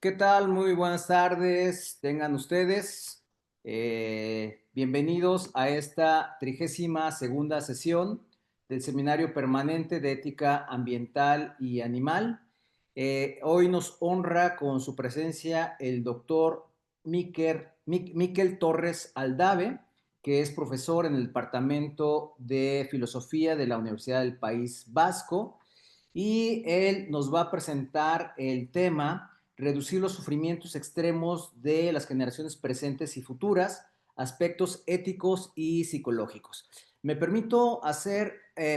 ¿Qué tal? Muy buenas tardes, tengan ustedes. Bienvenidos a esta 32ª sesión del Seminario Permanente de Ética Ambiental y Animal. Hoy nos honra con su presencia el doctor Miquel Torres Aldave, que es profesor en el Departamento de Filosofía de la Universidad del País Vasco, y él nos va a presentar el tema reducir los sufrimientos extremos de las generaciones presentes y futuras, aspectos éticos y psicológicos. Me permito hacer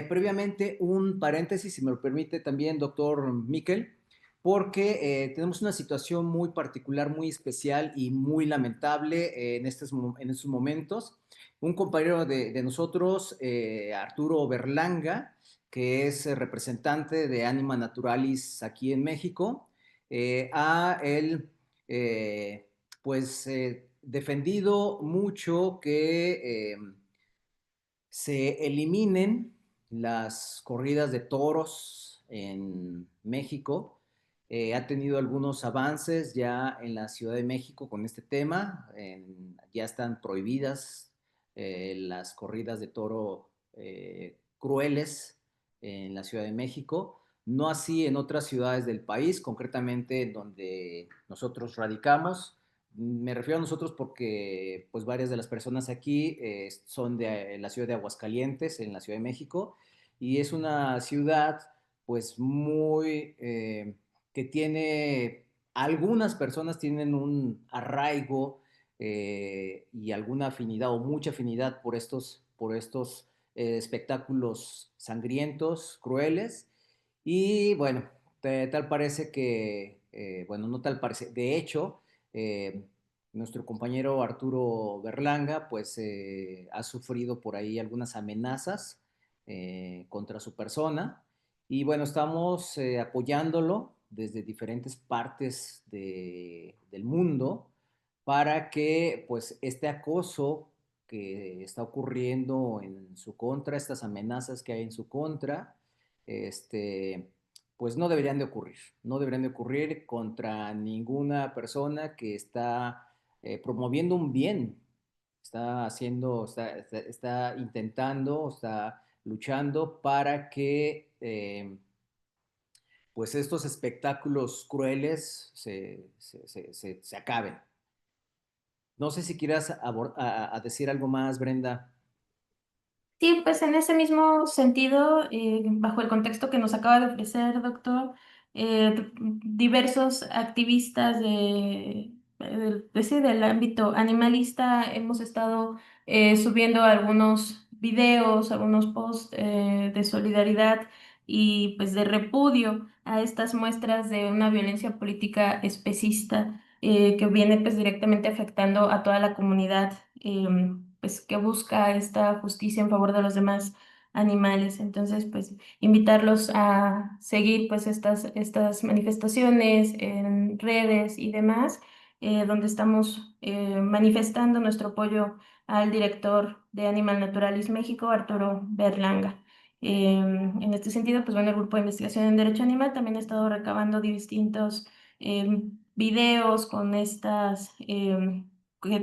previamente un paréntesis, si me lo permite también, doctor Miquel, porque tenemos una situación muy particular, muy especial y muy lamentable en estos momentos. Un compañero de nosotros, Arturo Berlanga, que es representante de Anima Naturalis aquí en México, ha él pues defendido mucho que se eliminen las corridas de toros en México. Ha tenido algunos avances ya en la Ciudad de México con este tema. Ya están prohibidas las corridas de toro crueles en la Ciudad de México. No así en otras ciudades del país, concretamente en donde nosotros radicamos. Me refiero a nosotros porque pues varias de las personas aquí son de la ciudad de Aguascalientes, en la Ciudad de México, y es una ciudad pues muy que tiene, algunas personas tienen un arraigo y alguna afinidad o mucha afinidad por estos espectáculos sangrientos, crueles, y bueno, tal parece que, bueno, no tal parece, de hecho, eh, nuestro compañero Arturo Berlanga, pues ha sufrido por ahí algunas amenazas contra su persona. Y bueno, estamos apoyándolo desde diferentes partes del mundo para que pues este acoso que está ocurriendo en su contra, estas amenazas que hay en su contra, este, pues no deberían de ocurrir. No deberían de ocurrir contra ninguna persona que está promoviendo un bien, está haciendo, está intentando, está luchando para que pues estos espectáculos crueles se acaben. No sé si quieras a decir algo más, Brenda. Sí, pues en ese mismo sentido, bajo el contexto que nos acaba de ofrecer, doctor, diversos activistas sí, del ámbito animalista hemos estado subiendo algunos videos, algunos posts de solidaridad y pues de repudio a estas muestras de una violencia política especista que viene pues directamente afectando a toda la comunidad. Pues que busca esta justicia en favor de los demás animales. Entonces, pues invitarlos a seguir pues estas manifestaciones en redes y demás, donde estamos manifestando nuestro apoyo al director de Animal Naturalis México, Arturo Berlanga. En este sentido, pues bueno, el Grupo de Investigación en Derecho Animal también ha estado recabando distintos videos con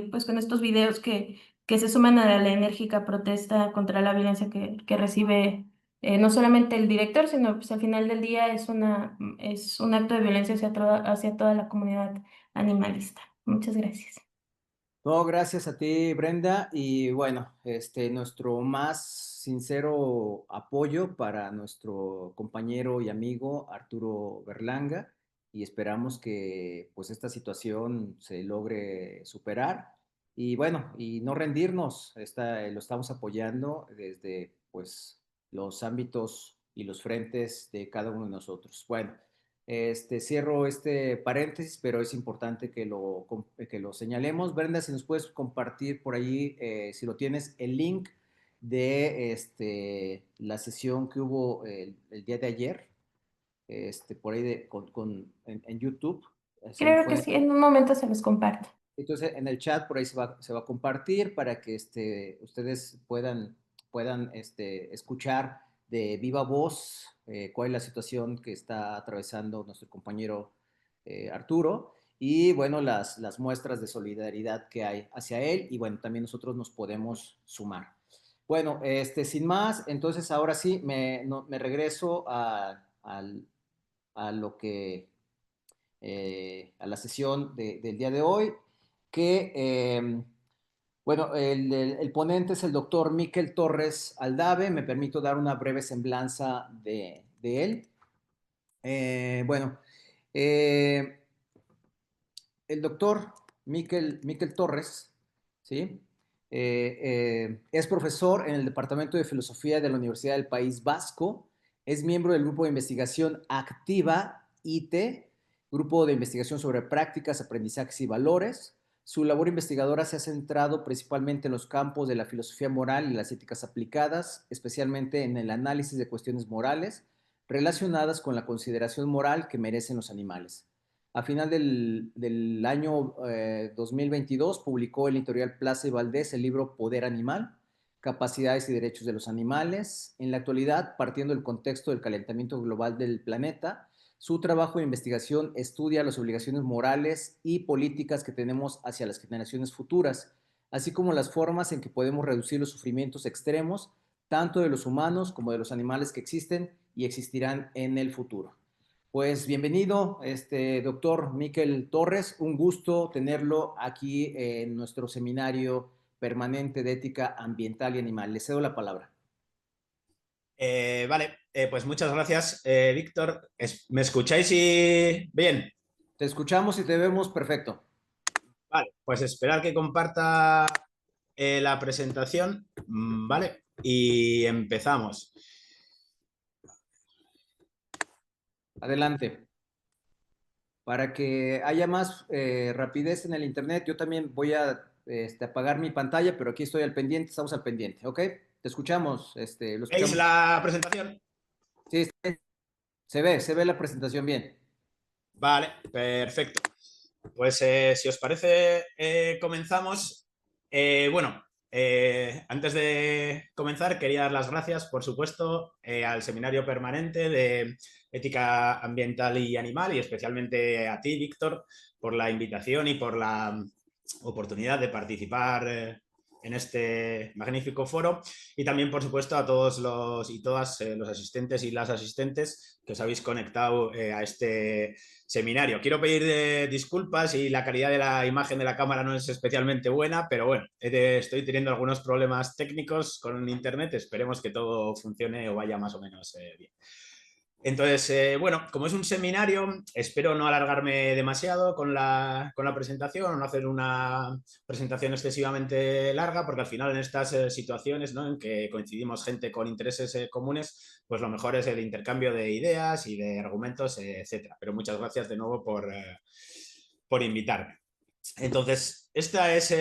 pues con estos videos que se suman a la enérgica protesta contra la violencia que recibe no solamente el director, sino pues al final del día es un acto de violencia hacia toda la comunidad animalista. Muchas gracias. No, gracias a ti, Brenda. Y bueno, nuestro más sincero apoyo para nuestro compañero y amigo Arturo Berlanga. Y esperamos que pues esta situación se logre superar. Y bueno, y no rendirnos, lo estamos apoyando desde pues los ámbitos y los frentes de cada uno de nosotros. Bueno. Cierro este paréntesis, pero es importante que lo señalemos. Brenda, si nos puedes compartir por ahí, si lo tienes, el link de la sesión que hubo el día de ayer, por ahí en YouTube. Creo que sí, en un momento se los comparto. Entonces, en el chat por ahí se va a compartir para que ustedes puedan escuchar de viva voz cuál es la situación que está atravesando nuestro compañero Arturo. y, bueno, las muestras de solidaridad que hay hacia él y, bueno, también nosotros nos podemos sumar. Bueno, sin más, entonces ahora sí me regreso a lo que, a la sesión del día de hoy, que, bueno, el ponente es el doctor Miquel Torres Aldave. Me permito dar una breve semblanza de él. Bueno, eh, el doctor Miquel Torres, ¿sí? Es profesor en el Departamento de Filosofía de la Universidad del País Vasco, es miembro del Grupo de Investigación Activa, ITE, Grupo de Investigación sobre Prácticas, Aprendizajes y Valores. Su labor investigadora se ha centrado principalmente en los campos de la filosofía moral y las éticas aplicadas, especialmente en el análisis de cuestiones morales relacionadas con la consideración moral que merecen los animales. A final del año 2022 publicó el editorial Plaza y Valdés el libro Poder Animal, Capacidades y Derechos de los Animales. En la actualidad, partiendo del contexto del calentamiento global del planeta, su trabajo de investigación estudia las obligaciones morales y políticas que tenemos hacia las generaciones futuras, así como las formas en que podemos reducir los sufrimientos extremos, tanto de los humanos como de los animales que existen y existirán en el futuro. Pues bienvenido, doctor Miquel Torres. Un gusto tenerlo aquí en nuestro seminario permanente de ética ambiental y animal. Le cedo la palabra. Vale, pues muchas gracias, Víctor. ¿Me escucháis bien? Te escuchamos y te vemos perfecto. Vale, pues esperar que comparta la presentación, ¿vale? Y empezamos. Adelante. Para que haya más rapidez en el internet, yo también voy a apagar mi pantalla, pero aquí estoy al pendiente, estamos al pendiente, ¿ok? Te escuchamos, lo ¿Veis escuchamos. la presentación? Sí, se ve la presentación bien. Vale, perfecto. Pues si os parece, comenzamos. Bueno, antes de comenzar, quería dar las gracias, por supuesto, al Seminario Permanente de Ética Ambiental y Animal, y especialmente a ti, Víctor, por la invitación y por la oportunidad de participar en este magnífico foro, y también, por supuesto, a todos los y todas los asistentes y las asistentes que os habéis conectado a este seminario. Quiero pedir disculpas si la calidad de la imagen de la cámara no es especialmente buena, pero bueno, estoy teniendo algunos problemas técnicos con internet. Esperemos que todo funcione o vaya más o menos bien. Entonces, bueno, como es un seminario, espero no alargarme demasiado con la presentación o no hacer una presentación excesivamente larga, porque al final en estas situaciones, ¿no?, en que coincidimos gente con intereses comunes, pues lo mejor es el intercambio de ideas y de argumentos, etcétera. Pero muchas gracias de nuevo por invitarme. Entonces, esta es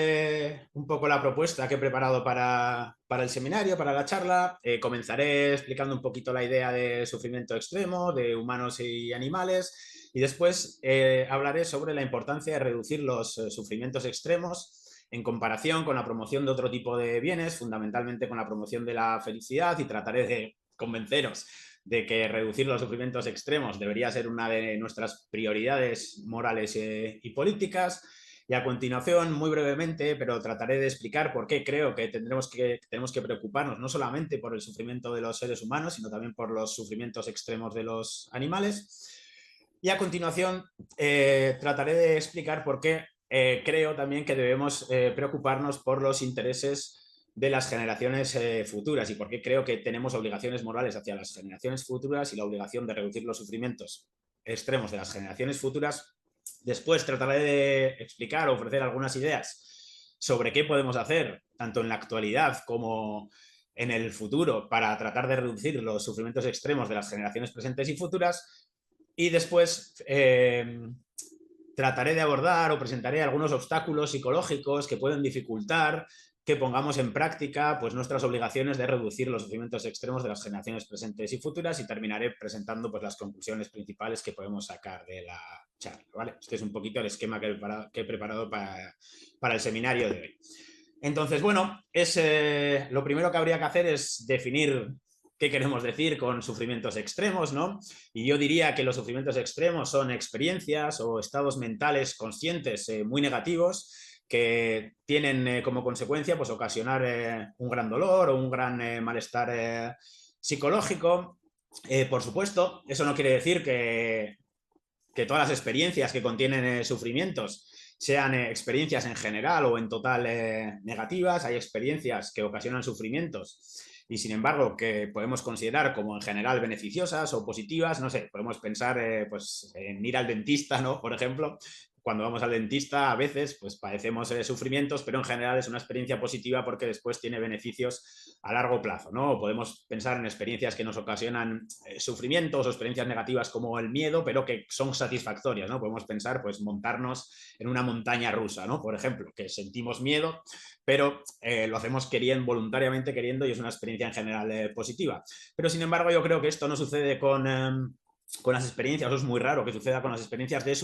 un poco la propuesta que he preparado para el seminario, para la charla. Comenzaré explicando un poquito la idea de sufrimiento extremo, de humanos y animales, y después hablaré sobre la importancia de reducir los sufrimientos extremos en comparación con la promoción de otro tipo de bienes, fundamentalmente con la promoción de la felicidad, y trataré de convenceros de que reducir los sufrimientos extremos debería ser una de nuestras prioridades morales y políticas. Y a continuación, muy brevemente, pero trataré de explicar por qué creo que tenemos que preocuparnos no solamente por el sufrimiento de los seres humanos, sino también por los sufrimientos extremos de los animales. Y a continuación, trataré de explicar por qué creo también que debemos preocuparnos por los intereses de las generaciones futuras, y por qué creo que tenemos obligaciones morales hacia las generaciones futuras y la obligación de reducir los sufrimientos extremos de las generaciones futuras. Después trataré de explicar o ofrecer algunas ideas sobre qué podemos hacer, tanto en la actualidad como en el futuro, para tratar de reducir los sufrimientos extremos de las generaciones presentes y futuras. Y después trataré de abordar o presentaré algunos obstáculos psicológicos que pueden dificultar que pongamos en práctica, pues, nuestras obligaciones de reducir los sufrimientos extremos de las generaciones presentes y futuras, y terminaré presentando, pues, las conclusiones principales que podemos sacar de la charla, ¿vale? Este es un poquito el esquema que he preparado para el seminario de hoy. Entonces, bueno, lo primero que habría que hacer es definir qué queremos decir con sufrimientos extremos, ¿no? Y yo diría que los sufrimientos extremos son experiencias o estados mentales conscientes muy negativos que tienen como consecuencia pues, ocasionar un gran dolor o un gran malestar psicológico. Por supuesto, eso no quiere decir que todas las experiencias que contienen sufrimientos sean experiencias en general o en total negativas. Hay experiencias que ocasionan sufrimientos y, sin embargo, que podemos considerar como en general beneficiosas o positivas. No sé, podemos pensar pues, en ir al dentista, ¿no? Por ejemplo. Cuando vamos al dentista a veces pues padecemos sufrimientos, pero en general es una experiencia positiva porque después tiene beneficios a largo plazo, ¿no? Podemos pensar en experiencias que nos ocasionan sufrimientos o experiencias negativas como el miedo, pero que son satisfactorias, ¿no? Podemos pensar pues montarnos en una montaña rusa, ¿no? Por ejemplo, que sentimos miedo, pero lo hacemos voluntariamente queriendo y es una experiencia en general positiva. Pero sin embargo yo creo que esto no sucede con las experiencias, o es muy raro que suceda con las experiencias de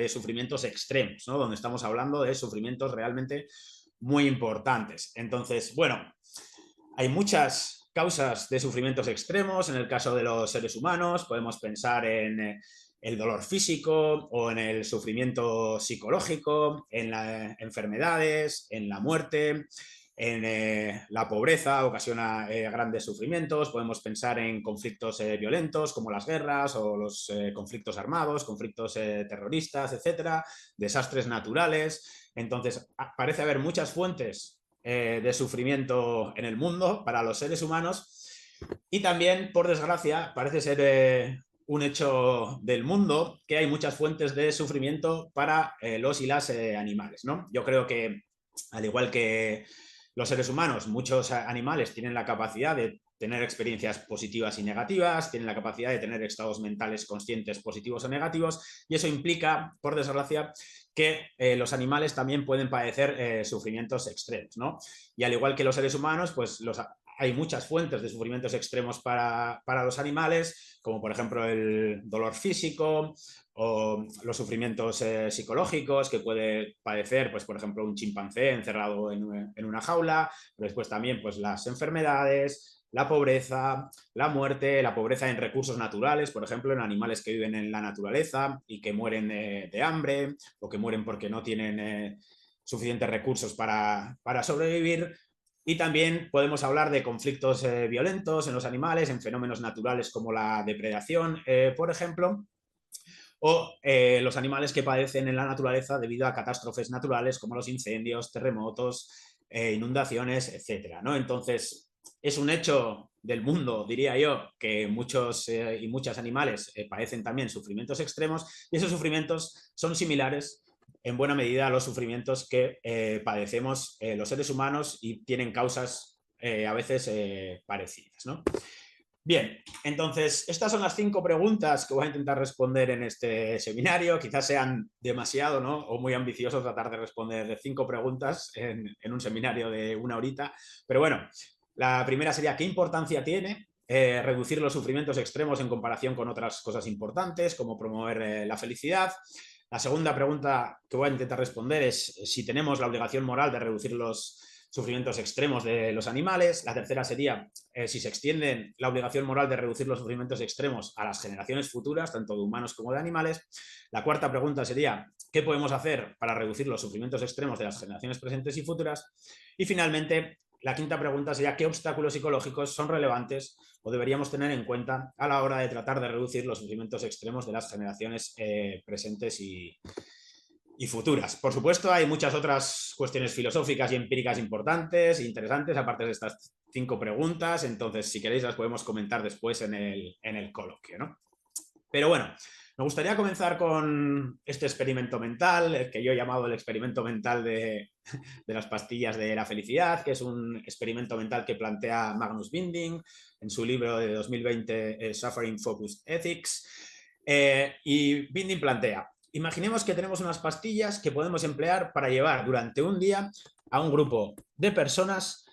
sufrimientos extremos, ¿no? Donde estamos hablando de sufrimientos realmente muy importantes. Entonces, bueno, hay muchas causas de sufrimientos extremos. En el caso de los seres humanos podemos pensar en el dolor físico o en el sufrimiento psicológico, en las enfermedades, en la muerte. En la pobreza ocasiona grandes sufrimientos. Podemos pensar en conflictos violentos como las guerras o los conflictos armados, conflictos terroristas, etcétera, desastres naturales. Entonces, parece haber muchas fuentes de sufrimiento en el mundo para los seres humanos y también, por desgracia, parece ser un hecho del mundo que hay muchas fuentes de sufrimiento para los y las animales, ¿no? Yo creo que, al igual que los seres humanos, muchos animales tienen la capacidad de tener experiencias positivas y negativas, tienen la capacidad de tener estados mentales conscientes positivos o negativos, y eso implica, por desgracia, que los animales también pueden padecer sufrimientos extremos, ¿no? Y al igual que los seres humanos, pues hay muchas fuentes de sufrimientos extremos para los animales, como por ejemplo el dolor físico o los sufrimientos psicológicos que puede padecer, pues por ejemplo, un chimpancé encerrado en una jaula, pero después también pues las enfermedades, la pobreza, la muerte, la pobreza en recursos naturales, por ejemplo, en animales que viven en la naturaleza y que mueren de hambre o que mueren porque no tienen suficientes recursos para sobrevivir. Y también podemos hablar de conflictos violentos en los animales, en fenómenos naturales como la depredación, por ejemplo, o los animales que padecen en la naturaleza debido a catástrofes naturales como los incendios, terremotos, inundaciones, etcétera, ¿no? Entonces, es un hecho del mundo, diría yo, que muchos y muchas animales padecen también sufrimientos extremos y esos sufrimientos son similares en buena medida a los sufrimientos que padecemos los seres humanos y tienen causas a veces parecidas, ¿no? Bien, entonces estas son las 5 preguntas que voy a intentar responder en este seminario. Quizás sean demasiado, ¿no? O muy ambicioso tratar de responder 5 preguntas en un seminario de 1 horita. Pero bueno, la primera sería, ¿qué importancia tiene reducir los sufrimientos extremos en comparación con otras cosas importantes, como promover la felicidad? La segunda pregunta que voy a intentar responder es si tenemos la obligación moral de reducir los sufrimientos extremos de los animales. La tercera sería si se extiende la obligación moral de reducir los sufrimientos extremos a las generaciones futuras, tanto de humanos como de animales. La cuarta pregunta sería ¿qué podemos hacer para reducir los sufrimientos extremos de las generaciones presentes y futuras? Y finalmente, la quinta pregunta sería ¿qué obstáculos psicológicos son relevantes o deberíamos tener en cuenta a la hora de tratar de reducir los sufrimientos extremos de las generaciones presentes y futuras? Por supuesto, hay muchas otras cuestiones filosóficas y empíricas importantes e interesantes, aparte de estas 5 preguntas. Entonces, si queréis, las podemos comentar después en el coloquio, ¿no? Pero bueno, me gustaría comenzar con este experimento mental, el que yo he llamado el experimento mental de las pastillas de la felicidad, que es un experimento mental que plantea Magnus Binding en su libro de 2020, Suffering Focused Ethics. Y Binding plantea: imaginemos que tenemos unas pastillas que podemos emplear para llevar durante un día a un grupo de personas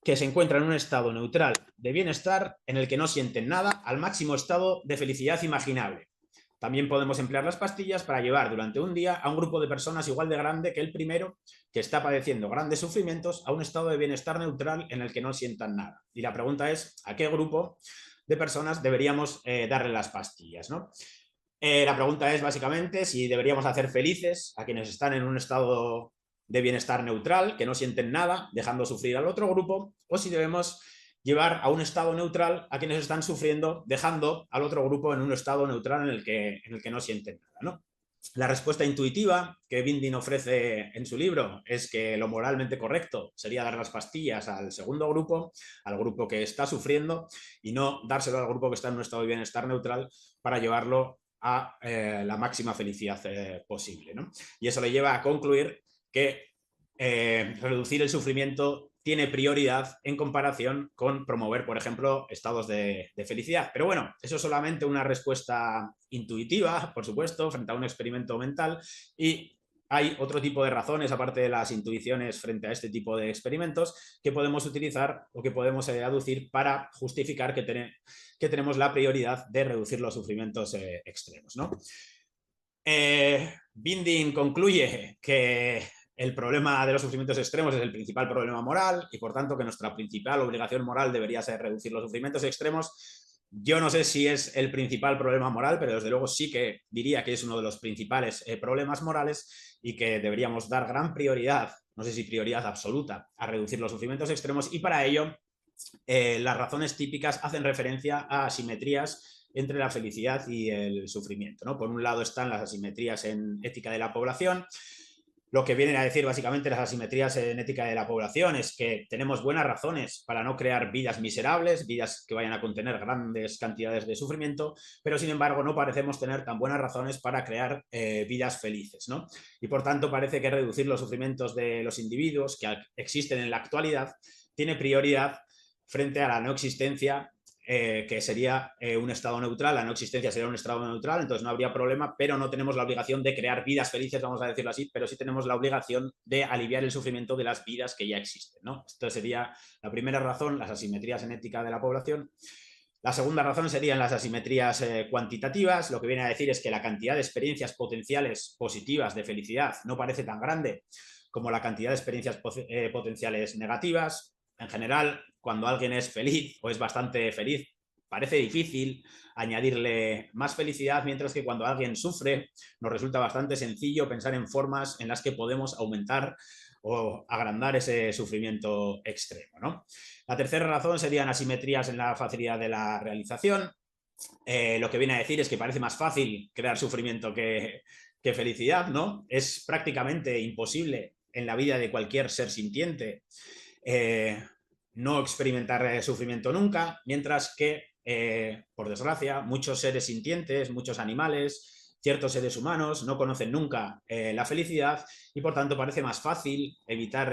que se encuentran en un estado neutral de bienestar en el que no sienten nada al máximo estado de felicidad imaginable. también podemos emplear las pastillas para llevar durante un día a un grupo de personas igual de grande que el primero, que está padeciendo grandes sufrimientos, a un estado de bienestar neutral en el que no sientan nada. Y la pregunta es, ¿a qué grupo de personas deberíamos darle las pastillas, ¿no? La pregunta es básicamente si deberíamos hacer felices a quienes están en un estado de bienestar neutral, que no sienten nada, dejando sufrir al otro grupo, o si debemos llevar a un estado neutral a quienes están sufriendo, dejando al otro grupo en un estado neutral en el que no sienten nada, ¿no? La respuesta intuitiva que Binding ofrece en su libro es que lo moralmente correcto sería dar las pastillas al segundo grupo, al grupo que está sufriendo, y no dárselo al grupo que está en un estado de bienestar neutral para llevarlo a la máxima felicidad posible, ¿no? Y eso le lleva a concluir que reducir el sufrimiento tiene prioridad en comparación con promover, por ejemplo, estados de felicidad. Pero bueno, eso es solamente una respuesta intuitiva, por supuesto, frente a un experimento mental, y hay otro tipo de razones, aparte de las intuiciones frente a este tipo de experimentos, que podemos utilizar o que podemos aducir para justificar que tenemos la prioridad de reducir los sufrimientos extremos, ¿no? Binding concluye que el problema de los sufrimientos extremos es el principal problema moral y, por tanto, que nuestra principal obligación moral debería ser reducir los sufrimientos extremos. Yo no sé si es el principal problema moral, pero desde luego sí que diría que es uno de los principales problemas morales y que deberíamos dar gran prioridad, no sé si prioridad absoluta, a reducir los sufrimientos extremos, y para ello las razones típicas hacen referencia a asimetrías entre la felicidad y el sufrimiento, ¿no? Por un lado están las asimetrías en ética de la población. Lo que vienen a decir básicamente las asimetrías en ética de la población es que tenemos buenas razones para no crear vidas miserables, vidas que vayan a contener grandes cantidades de sufrimiento, pero sin embargo no parecemos tener tan buenas razones para crear vidas felices, ¿no? Y por tanto parece que reducir los sufrimientos de los individuos que existen en la actualidad tiene prioridad frente a la no existencia, que sería un estado neutral. La no existencia sería un estado neutral, entonces no habría problema, pero no tenemos la obligación de crear vidas felices, vamos a decirlo así, pero sí tenemos la obligación de aliviar el sufrimiento de las vidas que ya existen, ¿no? Esto sería la primera razón, las asimetrías en ética de la población. La segunda razón serían las asimetrías cuantitativas. Lo que viene a decir es que la cantidad de experiencias potenciales positivas de felicidad no parece tan grande como la cantidad de experiencias potenciales negativas. En general, cuando alguien es feliz o es bastante feliz, parece difícil añadirle más felicidad, mientras que cuando alguien sufre nos resulta bastante sencillo pensar en formas en las que podemos aumentar o agrandar ese sufrimiento extremo, ¿no? La tercera razón serían asimetrías en la facilidad de la realización. Lo que viene a decir es que parece más fácil crear sufrimiento que felicidad, ¿no? Es prácticamente imposible en la vida de cualquier ser sintiente no experimentar sufrimiento nunca, mientras que, por desgracia, muchos seres sintientes, muchos animales, ciertos seres humanos no conocen nunca la felicidad, y por tanto parece más fácil evitar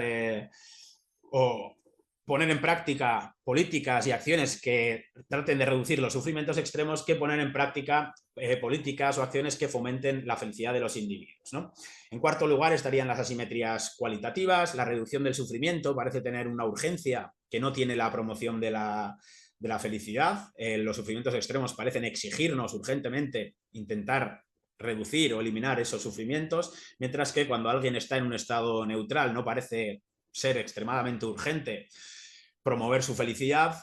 o poner en práctica políticas y acciones que traten de reducir los sufrimientos extremos que poner en práctica políticas o acciones que fomenten la felicidad de los individuos, ¿no? En cuarto lugar estarían las asimetrías cualitativas. La reducción del sufrimiento parece tener una urgencia que no tiene la promoción de la felicidad. Los sufrimientos extremos parecen exigirnos urgentemente intentar reducir o eliminar esos sufrimientos, mientras que cuando alguien está en un estado neutral no parece ser extremadamente urgente promover su felicidad.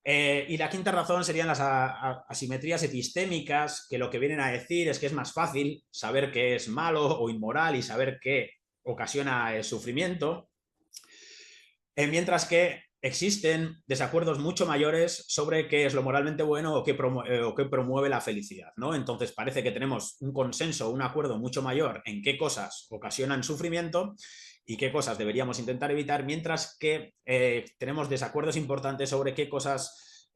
Y la quinta razón serían las asimetrías epistémicas, que lo que vienen a decir es que es más fácil saber qué es malo o inmoral y saber qué ocasiona el sufrimiento, mientras que existen desacuerdos mucho mayores sobre qué es lo moralmente bueno o qué promueve la felicidad, ¿no? Entonces parece que tenemos un consenso, un acuerdo mucho mayor en qué cosas ocasionan sufrimiento y qué cosas deberíamos intentar evitar, mientras que tenemos desacuerdos importantes sobre qué cosas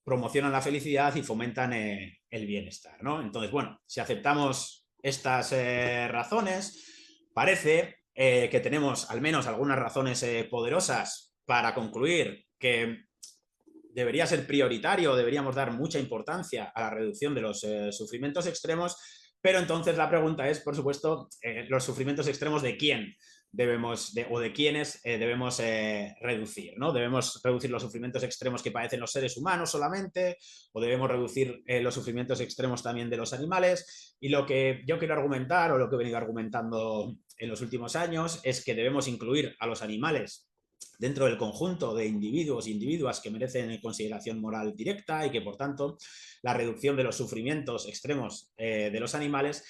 promocionan la felicidad y fomentan el bienestar, ¿no? Entonces, bueno, si aceptamos estas razones, parece que tenemos al menos algunas razones poderosas para concluir que debería ser prioritario, deberíamos dar mucha importancia a la reducción de los sufrimientos extremos, pero entonces la pregunta es, por supuesto, los sufrimientos extremos ¿de quién? o de quiénes debemos reducir, ¿no? ¿Debemos reducir los sufrimientos extremos que padecen los seres humanos solamente? ¿O debemos reducir los sufrimientos extremos también de los animales? Y lo que yo quiero argumentar, o lo que he venido argumentando en los últimos años, es que debemos incluir a los animales dentro del conjunto de individuos e individuas que merecen consideración moral directa y que, por tanto, la reducción de los sufrimientos extremos de los animales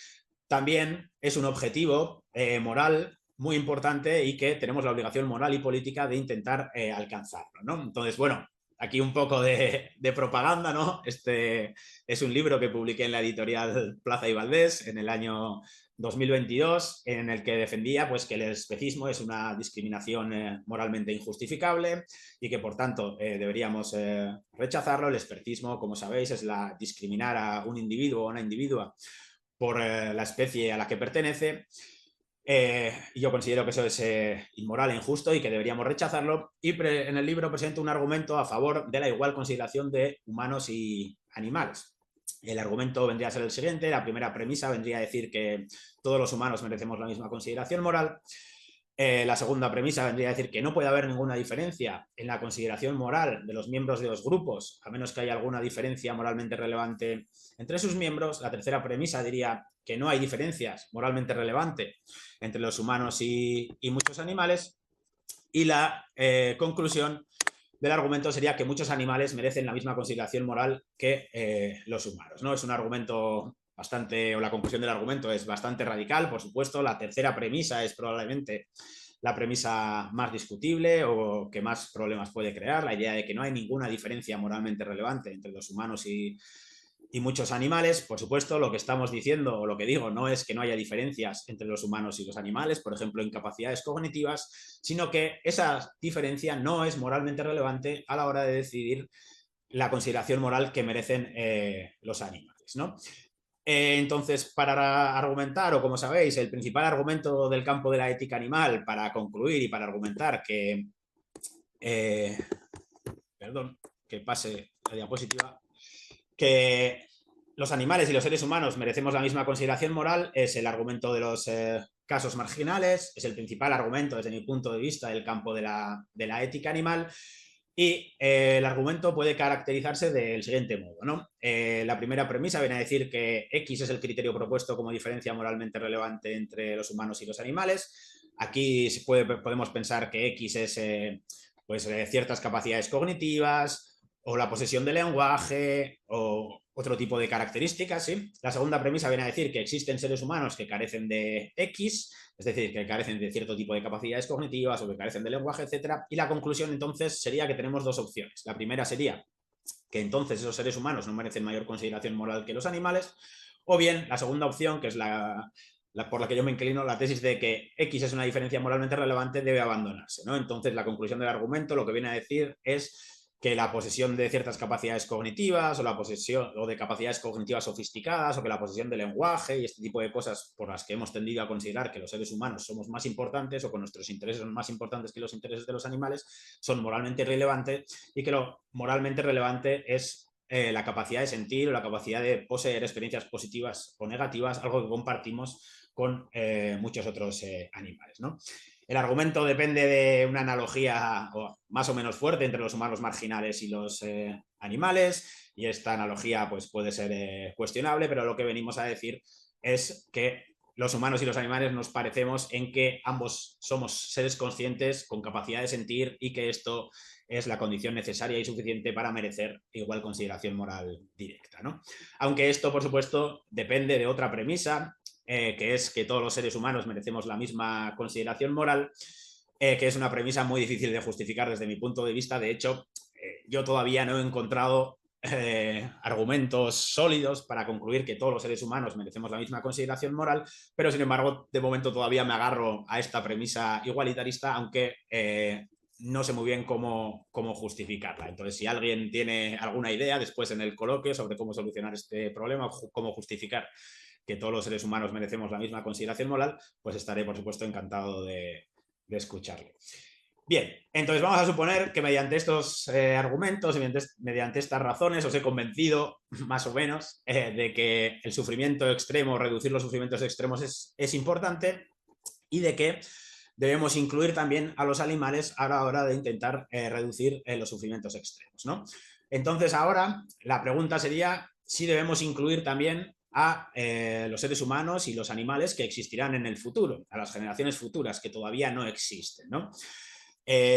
también es un objetivo moral muy importante y que tenemos la obligación moral y política de intentar alcanzarlo, ¿no? Entonces, bueno, aquí un poco de propaganda, ¿no? Este es un libro que publiqué en la editorial Plaza y Valdés en el año 2022, en el que defendía pues, que el especismo es una discriminación moralmente injustificable y que, por tanto, deberíamos rechazarlo. El especismo, como sabéis, es discriminar a un individuo o una individua por la especie a la que pertenece. Y yo considero que eso es inmoral e injusto y que deberíamos rechazarlo. Y en el libro presento un argumento a favor de la igual consideración de humanos y animales. El argumento vendría a ser el siguiente. La primera premisa vendría a decir que todos los humanos merecemos la misma consideración moral. La segunda premisa vendría a decir que no puede haber ninguna diferencia en la consideración moral de los miembros de los grupos, a menos que haya alguna diferencia moralmente relevante entre sus miembros. La tercera premisa diría que no hay diferencias moralmente relevantes entre los humanos y muchos animales. Y la conclusión del argumento sería que muchos animales merecen la misma consideración moral que los humanos, ¿no? Es un argumento bastante, o la conclusión del argumento es bastante radical, por supuesto. La tercera premisa es probablemente la premisa más discutible o que más problemas puede crear, la idea de que no hay ninguna diferencia moralmente relevante entre los humanos y muchos animales. Por supuesto, lo que estamos diciendo o lo que digo no es que no haya diferencias entre los humanos y los animales, por ejemplo, en capacidades cognitivas, sino que esa diferencia no es moralmente relevante a la hora de decidir la consideración moral que merecen los animales, ¿no? Entonces, para argumentar, o como sabéis, el principal argumento del campo de la ética animal para concluir y para argumentar que... perdón, que pase la diapositiva. Que los animales y los seres humanos merecemos la misma consideración moral es el argumento de los casos marginales, es el principal argumento desde mi punto de vista del campo de la ética animal. Y el argumento puede caracterizarse del siguiente modo, ¿no? La primera premisa viene a decir que X es el criterio propuesto como diferencia moralmente relevante entre los humanos y los animales. Aquí podemos pensar que X es ciertas capacidades cognitivas o la posesión del lenguaje o otro tipo de características, ¿sí? La segunda premisa viene a decir que existen seres humanos que carecen de X, es decir, que carecen de cierto tipo de capacidades cognitivas o que carecen de lenguaje, etcétera. Y la conclusión, entonces, sería que tenemos dos opciones. La primera sería que entonces esos seres humanos no merecen mayor consideración moral que los animales, o bien la segunda opción, que es por la que yo me inclino, la tesis de que X es una diferencia moralmente relevante, debe abandonarse, ¿no? Entonces, la conclusión del argumento lo que viene a decir es que la posesión de ciertas capacidades cognitivas o de capacidades cognitivas sofisticadas o que la posesión de lenguaje y este tipo de cosas por las que hemos tendido a considerar que los seres humanos somos más importantes o que nuestros intereses son más importantes que los intereses de los animales son moralmente irrelevantes y que lo moralmente relevante es la capacidad de sentir o la capacidad de poseer experiencias positivas o negativas, algo que compartimos con muchos otros animales, ¿no? El argumento depende de una analogía más o menos fuerte entre los humanos marginales y los animales, y esta analogía pues, puede ser cuestionable, pero lo que venimos a decir es que los humanos y los animales nos parecemos en que ambos somos seres conscientes con capacidad de sentir y que esto es la condición necesaria y suficiente para merecer igual consideración moral directa, ¿no? Aunque esto, por supuesto, depende de otra premisa, que es que todos los seres humanos merecemos la misma consideración moral, que es una premisa muy difícil de justificar desde mi punto de vista. De hecho, yo todavía no he encontrado argumentos sólidos para concluir que todos los seres humanos merecemos la misma consideración moral, pero sin embargo, de momento todavía me agarro a esta premisa igualitarista, aunque no sé muy bien cómo justificarla. Entonces, si alguien tiene alguna idea después en el coloquio sobre cómo solucionar este problema, cómo justificar que todos los seres humanos merecemos la misma consideración moral, pues estaré, por supuesto, encantado de escucharle. Bien, entonces vamos a suponer que mediante estos argumentos, mediante estas razones, os he convencido, más o menos, de que el sufrimiento extremo, reducir los sufrimientos extremos es importante y de que debemos incluir también a los animales a la hora de intentar reducir los sufrimientos extremos, ¿no? Entonces ahora la pregunta sería si debemos incluir también a los seres humanos y los animales que existirán en el futuro, a las generaciones futuras que todavía no existen, ¿no?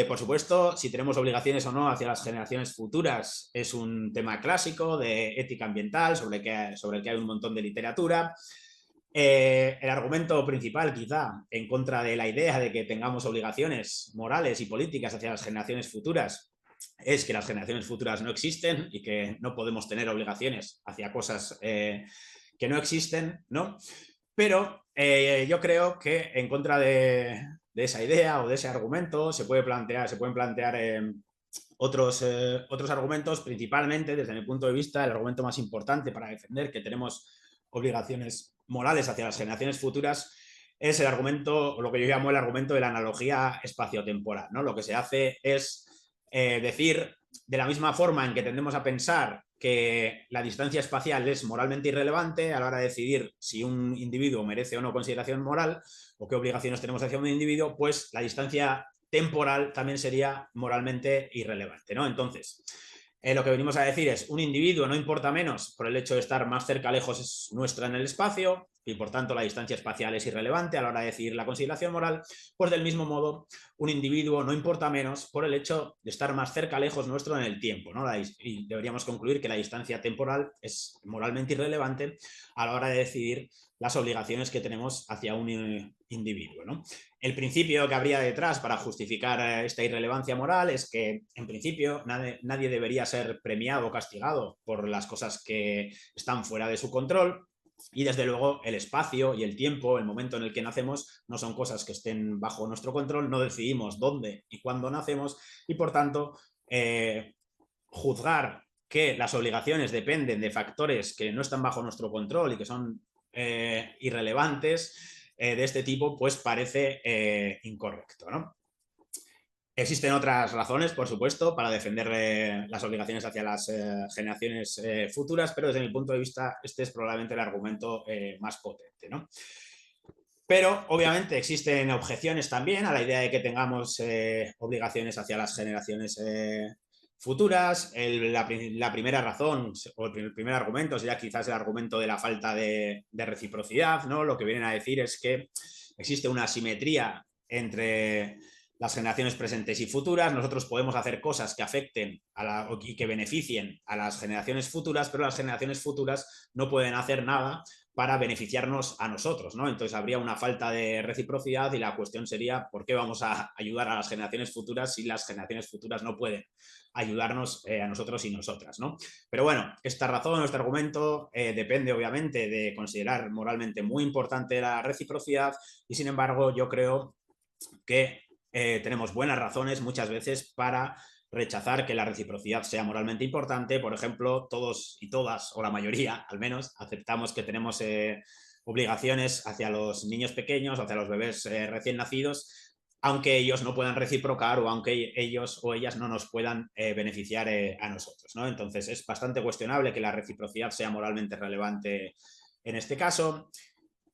Por supuesto, si tenemos obligaciones o no hacia las generaciones futuras es un tema clásico de ética ambiental sobre el que hay un montón de literatura. El argumento principal, quizá, en contra de la idea de que tengamos obligaciones morales y políticas hacia las generaciones futuras es que las generaciones futuras no existen y que no podemos tener obligaciones hacia cosas que no existen, ¿no? Pero yo creo que en contra de esa idea o de ese argumento se pueden plantear otros argumentos, principalmente desde mi punto de vista el argumento más importante para defender que tenemos obligaciones morales hacia las generaciones futuras es el argumento, o lo que yo llamo el argumento de la analogía espaciotemporal, ¿no? Lo que se hace es decir, de la misma forma en que tendemos a pensar que la distancia espacial es moralmente irrelevante a la hora de decidir si un individuo merece o no consideración moral o qué obligaciones tenemos hacia un individuo, pues la distancia temporal también sería moralmente irrelevante, ¿no? Entonces, lo que venimos a decir es un individuo no importa menos por el hecho de estar más cerca, lejos es nuestra en el espacio y por tanto la distancia espacial es irrelevante a la hora de decidir la consideración moral, pues del mismo modo un individuo no importa menos por el hecho de estar más cerca, lejos nuestro en el tiempo, ¿no? Y deberíamos concluir que la distancia temporal es moralmente irrelevante a la hora de decidir las obligaciones que tenemos hacia un individuo, ¿no? El principio que habría detrás para justificar esta irrelevancia moral es que, en principio, nadie debería ser premiado o castigado por las cosas que están fuera de su control. Y desde luego el espacio y el tiempo, el momento en el que nacemos, no son cosas que estén bajo nuestro control, no decidimos dónde y cuándo nacemos y por tanto juzgar que las obligaciones dependen de factores que no están bajo nuestro control y que son irrelevantes de este tipo, pues parece incorrecto, ¿no? Existen otras razones, por supuesto, para defender las obligaciones hacia las generaciones futuras, pero desde mi punto de vista este es probablemente el argumento más potente, ¿no? Pero obviamente existen objeciones también a la idea de que tengamos obligaciones hacia las generaciones futuras. La primera razón o el primer argumento sería quizás el argumento de la falta de reciprocidad, ¿no? Lo que vienen a decir es que existe una asimetría entre las generaciones presentes y futuras. Nosotros podemos hacer cosas que afecten y que beneficien a las generaciones futuras, pero las generaciones futuras no pueden hacer nada para beneficiarnos a nosotros, ¿no? Entonces habría una falta de reciprocidad y la cuestión sería ¿por qué vamos a ayudar a las generaciones futuras si las generaciones futuras no pueden ayudarnos a nosotros y nosotras, ¿no? Pero bueno, esta razón, este argumento depende obviamente de considerar moralmente muy importante la reciprocidad y sin embargo yo creo que tenemos buenas razones muchas veces para rechazar que la reciprocidad sea moralmente importante. Por ejemplo, todos y todas, o la mayoría al menos, aceptamos que tenemos obligaciones hacia los niños pequeños, hacia los bebés recién nacidos, aunque ellos no puedan reciprocar o aunque ellos o ellas no nos puedan beneficiar a nosotros, ¿no? Entonces es bastante cuestionable que la reciprocidad sea moralmente relevante en este caso.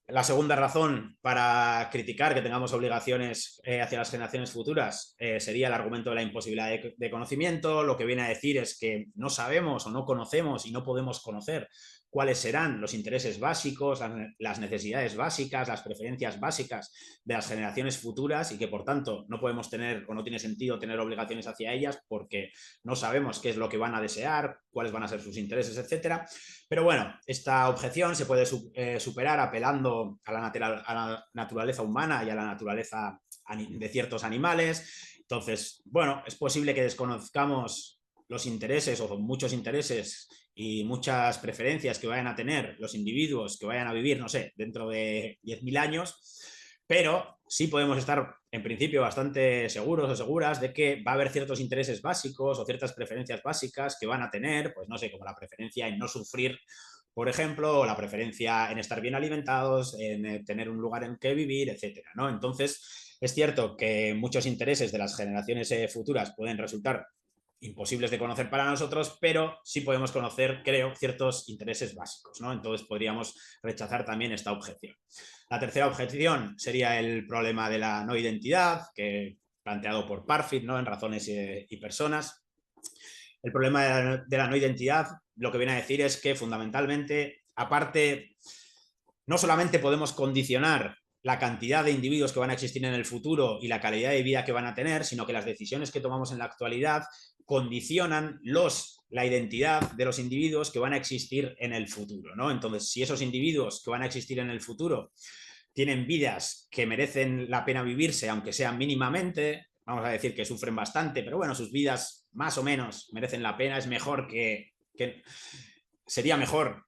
La segunda razón para criticar que tengamos obligaciones hacia las generaciones futuras sería el argumento de la imposibilidad de conocimiento. Lo que viene a decir es que no sabemos o no conocemos y no podemos conocer cuáles serán los intereses básicos, las necesidades básicas, las preferencias básicas de las generaciones futuras y que por tanto no podemos tener o no tiene sentido tener obligaciones hacia ellas porque no sabemos qué es lo que van a desear, cuáles van a ser sus intereses, etcétera. Pero bueno, esta objeción se puede superar apelando a la naturaleza humana y a la naturaleza de ciertos animales. Entonces, bueno, es posible que desconozcamos los intereses o muchos intereses y muchas preferencias que vayan a tener los individuos que vayan a vivir, no sé, dentro de 10.000 años, pero sí podemos estar en principio bastante seguros o seguras de que va a haber ciertos intereses básicos o ciertas preferencias básicas que van a tener, pues no sé, como la preferencia en no sufrir, por ejemplo, o la preferencia en estar bien alimentados, en tener un lugar en que vivir, etcétera, ¿no? Entonces, es cierto que muchos intereses de las generaciones futuras pueden resultar imposibles de conocer para nosotros, pero sí podemos conocer, creo, ciertos intereses básicos, ¿no? Entonces podríamos rechazar también esta objeción. La tercera objeción sería el problema de la no identidad, que planteado por Parfit, ¿no? En Razones y personas. El problema de la no identidad lo que viene a decir es que fundamentalmente, aparte, no solamente podemos condicionar la cantidad de individuos que van a existir en el futuro y la calidad de vida que van a tener, sino que las decisiones que tomamos en la actualidad condicionan la identidad de los individuos que van a existir en el futuro, ¿no? Entonces, si esos individuos que van a existir en el futuro tienen vidas que merecen la pena vivirse, aunque sean mínimamente, vamos a decir que sufren bastante, pero bueno, sus vidas más o menos merecen la pena, es mejor sería mejor,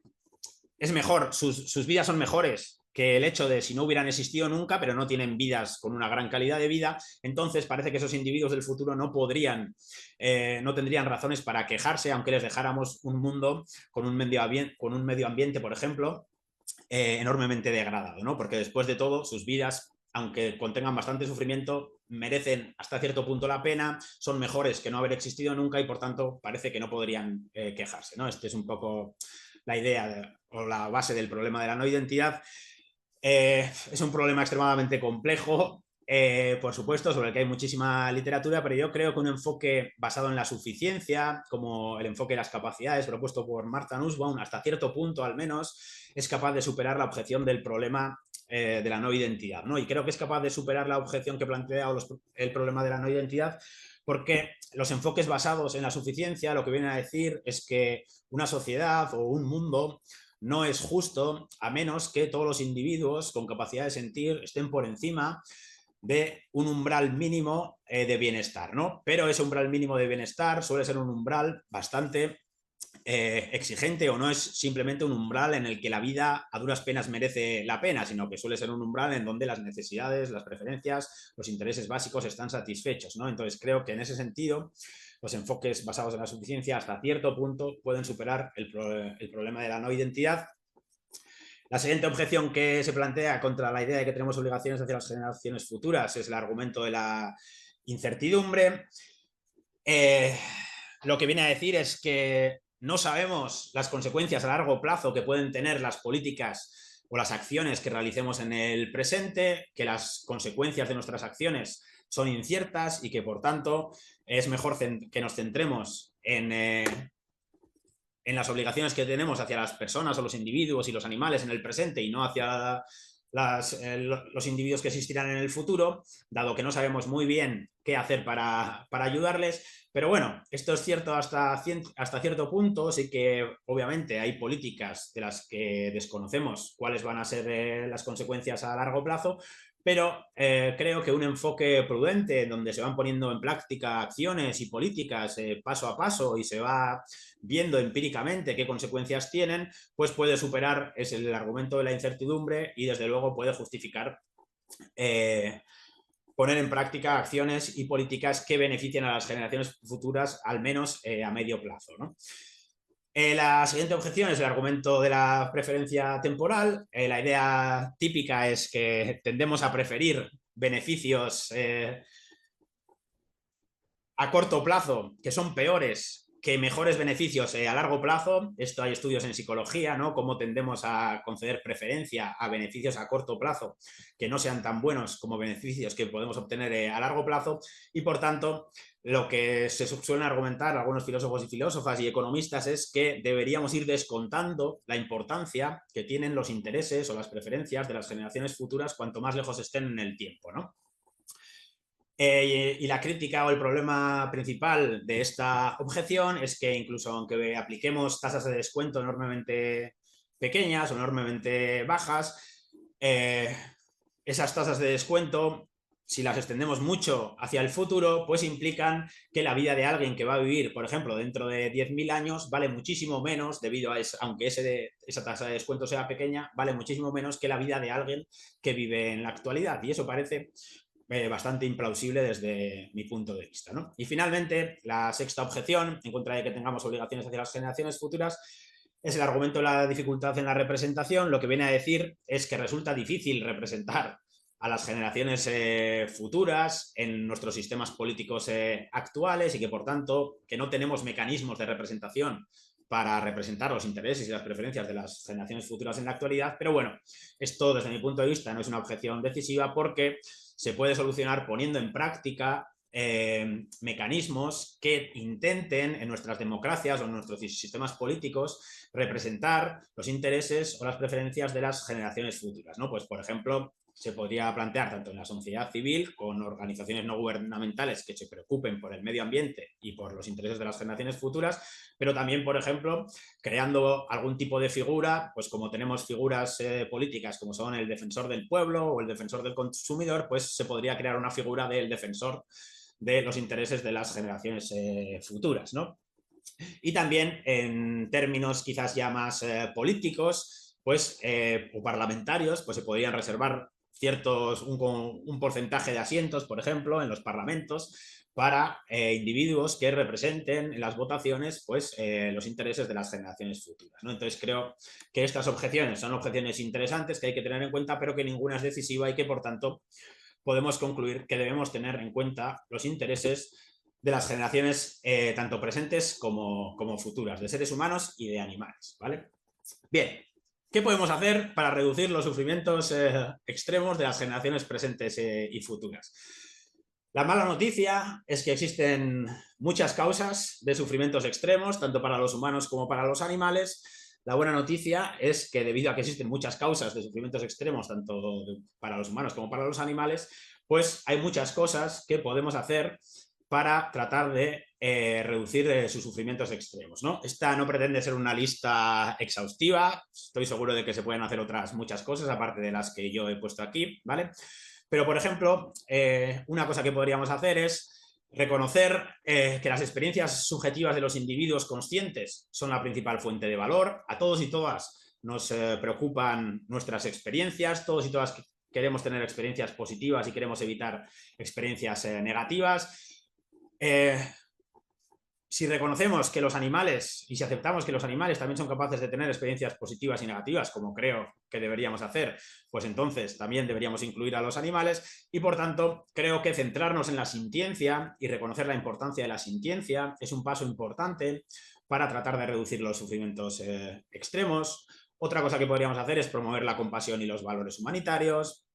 es mejor, sus vidas son mejores que el hecho de si no hubieran existido nunca, pero no tienen vidas con una gran calidad de vida, entonces parece que esos individuos del futuro no tendrían razones para quejarse, aunque les dejáramos un mundo con un medio ambiente, por ejemplo, enormemente degradado, ¿no? Porque después de todo, sus vidas, aunque contengan bastante sufrimiento, merecen hasta cierto punto la pena, son mejores que no haber existido nunca y por tanto parece que no podrían quejarse, ¿no? Este es un poco la idea o la base del problema de la no identidad. Es un problema extremadamente complejo, por supuesto, sobre el que hay muchísima literatura, pero yo creo que un enfoque basado en la suficiencia, como el enfoque de las capacidades propuesto por Martha Nussbaum, hasta cierto punto al menos, es capaz de superar la objeción del problema de la no identidad, ¿no? Y creo que es capaz de superar la objeción que plantea el problema de la no identidad, porque los enfoques basados en la suficiencia lo que vienen a decir es que una sociedad o un mundo no es justo a menos que todos los individuos con capacidad de sentir estén por encima de un umbral mínimo de bienestar, ¿no? Pero ese umbral mínimo de bienestar suele ser un umbral bastante exigente, o no es simplemente un umbral en el que la vida a duras penas merece la pena, sino que suele ser un umbral en donde las necesidades, las preferencias, los intereses básicos están satisfechos, ¿no? Entonces creo que en ese sentido los enfoques basados en la suficiencia hasta cierto punto pueden superar el problema de la no identidad. La siguiente objeción que se plantea contra la idea de que tenemos obligaciones hacia las generaciones futuras es el argumento de la incertidumbre. Lo que viene a decir es que no sabemos las consecuencias a largo plazo que pueden tener las políticas o las acciones que realicemos en el presente, que las consecuencias de nuestras acciones son inciertas y que, por tanto, es mejor que nos centremos en las obligaciones que tenemos hacia las personas o los individuos y los animales en el presente y no hacia los individuos que existirán en el futuro, dado que no sabemos muy bien qué hacer para ayudarles. Pero bueno, esto es cierto hasta cierto punto, sí que obviamente hay políticas de las que desconocemos cuáles van a ser las consecuencias a largo plazo, pero creo que un enfoque prudente donde se van poniendo en práctica acciones y políticas paso a paso y se va viendo empíricamente qué consecuencias tienen, pues puede superar el argumento de la incertidumbre y desde luego puede justificar poner en práctica acciones y políticas que beneficien a las generaciones futuras, al menos a medio plazo, ¿no? La siguiente objeción es el argumento de la preferencia temporal. La idea típica es que tendemos a preferir beneficios a corto plazo que son peores que mejores beneficios a largo plazo. Esto hay estudios en psicología, ¿no? Cómo tendemos a conceder preferencia a beneficios a corto plazo que no sean tan buenos como beneficios que podemos obtener a largo plazo y, por tanto, lo que se suelen argumentar algunos filósofos y filósofas y economistas es que deberíamos ir descontando la importancia que tienen los intereses o las preferencias de las generaciones futuras cuanto más lejos estén en el tiempo, ¿no? Y la crítica o el problema principal de esta objeción es que incluso aunque apliquemos tasas de descuento enormemente pequeñas o enormemente bajas, esas tasas de descuento, si las extendemos mucho hacia el futuro, pues implican que la vida de alguien que va a vivir, por ejemplo, dentro de 10.000 años, vale muchísimo menos, debido a aunque esa tasa de descuento sea pequeña, vale muchísimo menos que la vida de alguien que vive en la actualidad. Y eso parece bastante implausible desde mi punto de vista, ¿no? Y finalmente, la sexta objeción en contra de que tengamos obligaciones hacia las generaciones futuras es el argumento de la dificultad en la representación. Lo que viene a decir es que resulta difícil representar a las generaciones futuras en nuestros sistemas políticos actuales y que, por tanto, que no tenemos mecanismos de representación para representar los intereses y las preferencias de las generaciones futuras en la actualidad. Pero bueno, esto desde mi punto de vista no es una objeción decisiva porque se puede solucionar poniendo en práctica mecanismos que intenten en nuestras democracias o en nuestros sistemas políticos representar los intereses o las preferencias de las generaciones futuras, ¿no? Pues, por ejemplo, se podría plantear tanto en la sociedad civil con organizaciones no gubernamentales que se preocupen por el medio ambiente y por los intereses de las generaciones futuras, pero también, por ejemplo, creando algún tipo de figura, pues como tenemos figuras políticas como son el defensor del pueblo o el defensor del consumidor, pues se podría crear una figura del defensor de los intereses de las generaciones futuras, ¿no? Y también en términos quizás ya más políticos, pues, o parlamentarios, pues se podrían reservar un porcentaje de asientos, por ejemplo, en los parlamentos para individuos que representen en las votaciones pues, los intereses de las generaciones futuras, ¿no? Entonces creo que estas objeciones son objeciones interesantes que hay que tener en cuenta, pero que ninguna es decisiva y que, por tanto, podemos concluir que debemos tener en cuenta los intereses de las generaciones tanto presentes como futuras, de seres humanos y de animales, ¿vale? Bien, ¿qué podemos hacer para reducir los sufrimientos extremos de las generaciones presentes y futuras? La mala noticia es que existen muchas causas de sufrimientos extremos, tanto para los humanos como para los animales. La buena noticia es que debido a que existen muchas causas de sufrimientos extremos, tanto para los humanos como para los animales, pues hay muchas cosas que podemos hacer para tratar de reducir sus sufrimientos extremos, ¿no? Esta no pretende ser una lista exhaustiva, estoy seguro de que se pueden hacer otras muchas cosas, aparte de las que yo he puesto aquí, ¿vale? Pero, por ejemplo, una cosa que podríamos hacer es reconocer que las experiencias subjetivas de los individuos conscientes son la principal fuente de valor. A todos y todas nos preocupan nuestras experiencias, todos y todas queremos tener experiencias positivas y queremos evitar experiencias negativas. Si reconocemos que los animales y si aceptamos que los animales también son capaces de tener experiencias positivas y negativas, como creo que deberíamos hacer, pues entonces también deberíamos incluir a los animales y, por tanto, creo que centrarnos en la sintiencia y reconocer la importancia de la sintiencia es un paso importante para tratar de reducir los sufrimientos extremos. Otra cosa que podríamos hacer es promover la compasión y los valores humanitarios.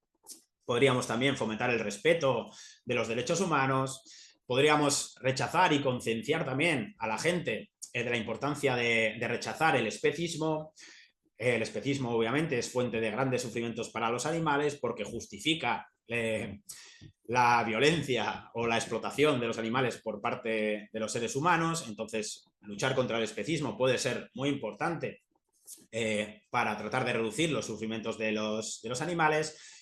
Podríamos también fomentar el respeto de los derechos humanos. Podríamos rechazar y concienciar también a la gente de la importancia de rechazar el especismo. El especismo, obviamente, es fuente de grandes sufrimientos para los animales porque justifica la violencia o la explotación de los animales por parte de los seres humanos. Entonces, luchar contra el especismo puede ser muy importante para tratar de reducir los sufrimientos de los animales.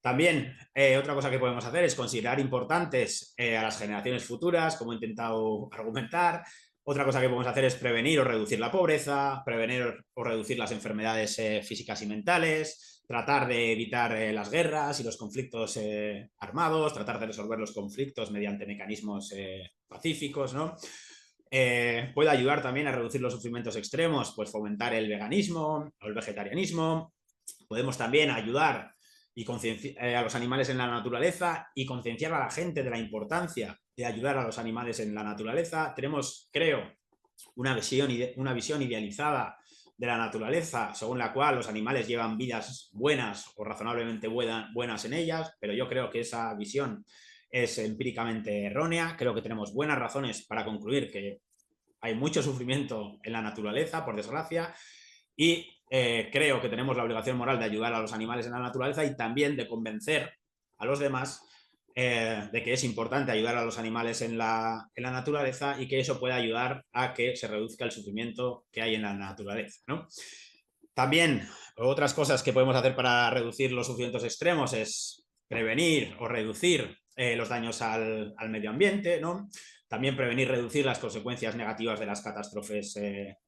También otra cosa que podemos hacer es considerar importantes a las generaciones futuras, como he intentado argumentar. Otra cosa que podemos hacer es prevenir o reducir la pobreza, prevenir o reducir las enfermedades físicas y mentales, tratar de evitar las guerras y los conflictos armados, tratar de resolver los conflictos mediante mecanismos pacíficos, ¿no? Puede ayudar también a reducir los sufrimientos extremos, pues fomentar el veganismo o el vegetarianismo. Podemos también ayudar y concienciar a los animales en la naturaleza y concienciar a la gente de la importancia de ayudar a los animales en la naturaleza. Tenemos, creo, una visión idealizada de la naturaleza, según la cual los animales llevan vidas buenas o razonablemente buenas en ellas, pero yo creo que esa visión es empíricamente errónea. Creo que tenemos buenas razones para concluir que hay mucho sufrimiento en la naturaleza, por desgracia, y creo que tenemos la obligación moral de ayudar a los animales en la naturaleza y también de convencer a los demás de que es importante ayudar a los animales en la naturaleza y que eso puede ayudar a que se reduzca el sufrimiento que hay en la naturaleza, ¿no? También otras cosas que podemos hacer para reducir los sufrimientos extremos es prevenir o reducir los daños al medio ambiente, ¿no? También prevenir y reducir las consecuencias negativas de las catástrofes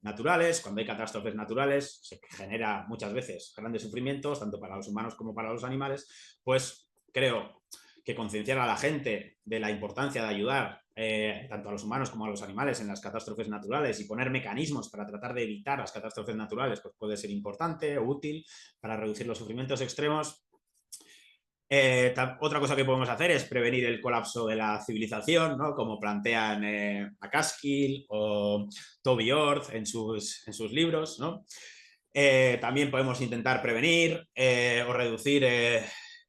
naturales. Cuando hay catástrofes naturales se genera muchas veces grandes sufrimientos, tanto para los humanos como para los animales. Pues creo que concienciar a la gente de la importancia de ayudar tanto a los humanos como a los animales en las catástrofes naturales y poner mecanismos para tratar de evitar las catástrofes naturales pues puede ser importante o útil para reducir los sufrimientos extremos. Otra cosa que podemos hacer es prevenir el colapso de la civilización, ¿no? Como plantean McCaskill o Toby Ord en sus libros, ¿no? También podemos intentar prevenir o reducir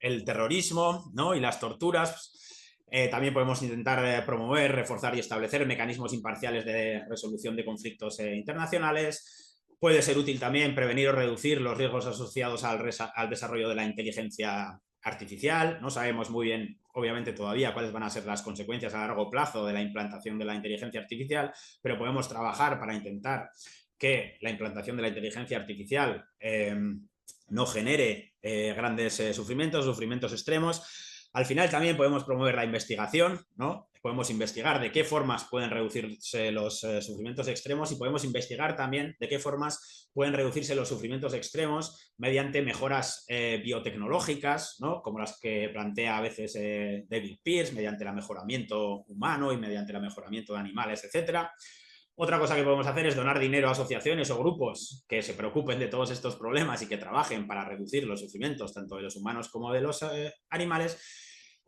el terrorismo, ¿no? Y las torturas. También podemos intentar promover, reforzar y establecer mecanismos imparciales de resolución de conflictos internacionales. Puede ser útil también prevenir o reducir los riesgos asociados al desarrollo de la inteligencia artificial. No sabemos muy bien, obviamente, todavía cuáles van a ser las consecuencias a largo plazo de la implantación de la inteligencia artificial, pero podemos trabajar para intentar que la implantación de la inteligencia artificial no genere grandes sufrimientos extremos. Al final también podemos promover la investigación, ¿no? Podemos investigar de qué formas pueden reducirse los sufrimientos extremos y podemos investigar también de qué formas pueden reducirse los sufrimientos extremos mediante mejoras biotecnológicas, ¿no? Como las que plantea a veces David Pearce, mediante el mejoramiento humano y mediante el mejoramiento de animales, etcétera. Otra cosa que podemos hacer es donar dinero a asociaciones o grupos que se preocupen de todos estos problemas y que trabajen para reducir los sufrimientos tanto de los humanos como de los animales.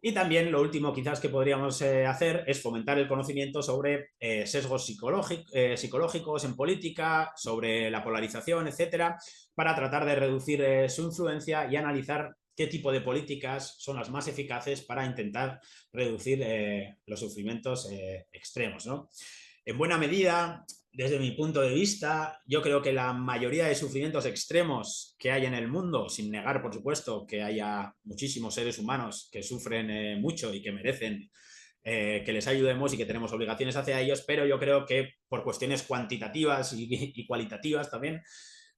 Y también lo último quizás que podríamos hacer es fomentar el conocimiento sobre sesgos psicológicos en política, sobre la polarización, etcétera, para tratar de reducir su influencia y analizar qué tipo de políticas son las más eficaces para intentar reducir los sufrimientos extremos, ¿no? En buena medida, desde mi punto de vista, yo creo que la mayoría de sufrimientos extremos que hay en el mundo, sin negar, por supuesto, que haya muchísimos seres humanos que sufren mucho y que merecen que les ayudemos y que tenemos obligaciones hacia ellos, pero yo creo que por cuestiones cuantitativas y cualitativas también,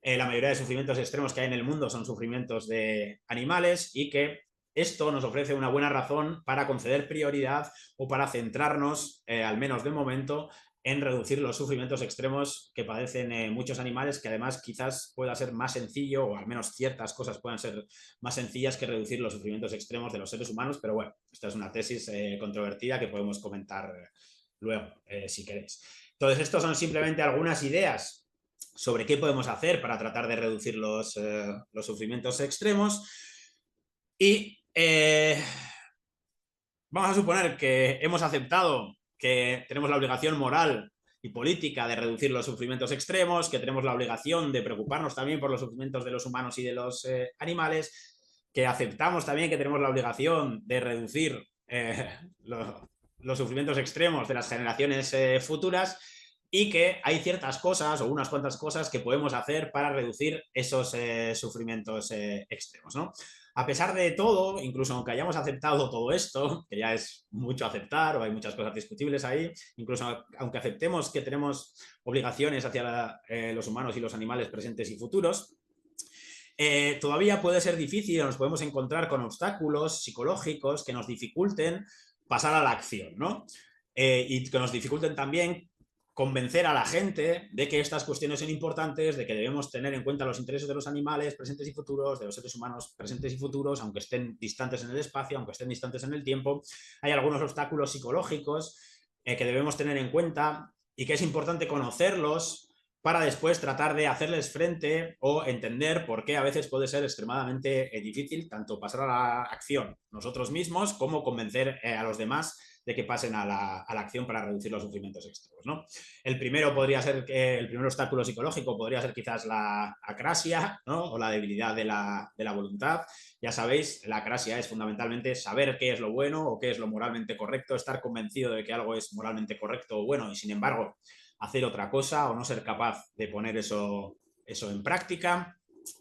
la mayoría de sufrimientos extremos que hay en el mundo son sufrimientos de animales y que esto nos ofrece una buena razón para conceder prioridad o para centrarnos, al menos de momento, en reducir los sufrimientos extremos que padecen muchos animales, que además quizás pueda ser más sencillo, o al menos ciertas cosas puedan ser más sencillas que reducir los sufrimientos extremos de los seres humanos, pero bueno, esta es una tesis controvertida que podemos comentar luego, si queréis. Entonces, estos son simplemente algunas ideas sobre qué podemos hacer para tratar de reducir los sufrimientos extremos y vamos a suponer que hemos aceptado que tenemos la obligación moral y política de reducir los sufrimientos extremos, que tenemos la obligación de preocuparnos también por los sufrimientos de los humanos y de los animales, que aceptamos también que tenemos la obligación de reducir los sufrimientos extremos de las generaciones futuras y que hay ciertas cosas o unas cuantas cosas que podemos hacer para reducir esos sufrimientos extremos, ¿no? A pesar de todo, incluso aunque hayamos aceptado todo esto, que ya es mucho aceptar o hay muchas cosas discutibles ahí, incluso aunque aceptemos que tenemos obligaciones hacia los humanos y los animales presentes y futuros, todavía puede ser difícil, nos podemos encontrar con obstáculos psicológicos que nos dificulten pasar a la acción, ¿no? Y que nos dificulten también convencer a la gente de que estas cuestiones son importantes, de que debemos tener en cuenta los intereses de los animales presentes y futuros, de los seres humanos presentes y futuros, aunque estén distantes en el espacio, aunque estén distantes en el tiempo. Hay algunos obstáculos psicológicos que debemos tener en cuenta y que es importante conocerlos para después tratar de hacerles frente o entender por qué a veces puede ser extremadamente difícil tanto pasar a la acción nosotros mismos como convencer a los demás de que pasen a la acción para reducir los sufrimientos extremos, ¿no? El primer obstáculo psicológico podría ser quizás la acrasia, ¿no? O la debilidad de la voluntad. Ya sabéis, la acrasia es fundamentalmente saber qué es lo bueno o qué es lo moralmente correcto, estar convencido de que algo es moralmente correcto o bueno y sin embargo hacer otra cosa o no ser capaz de poner eso en práctica.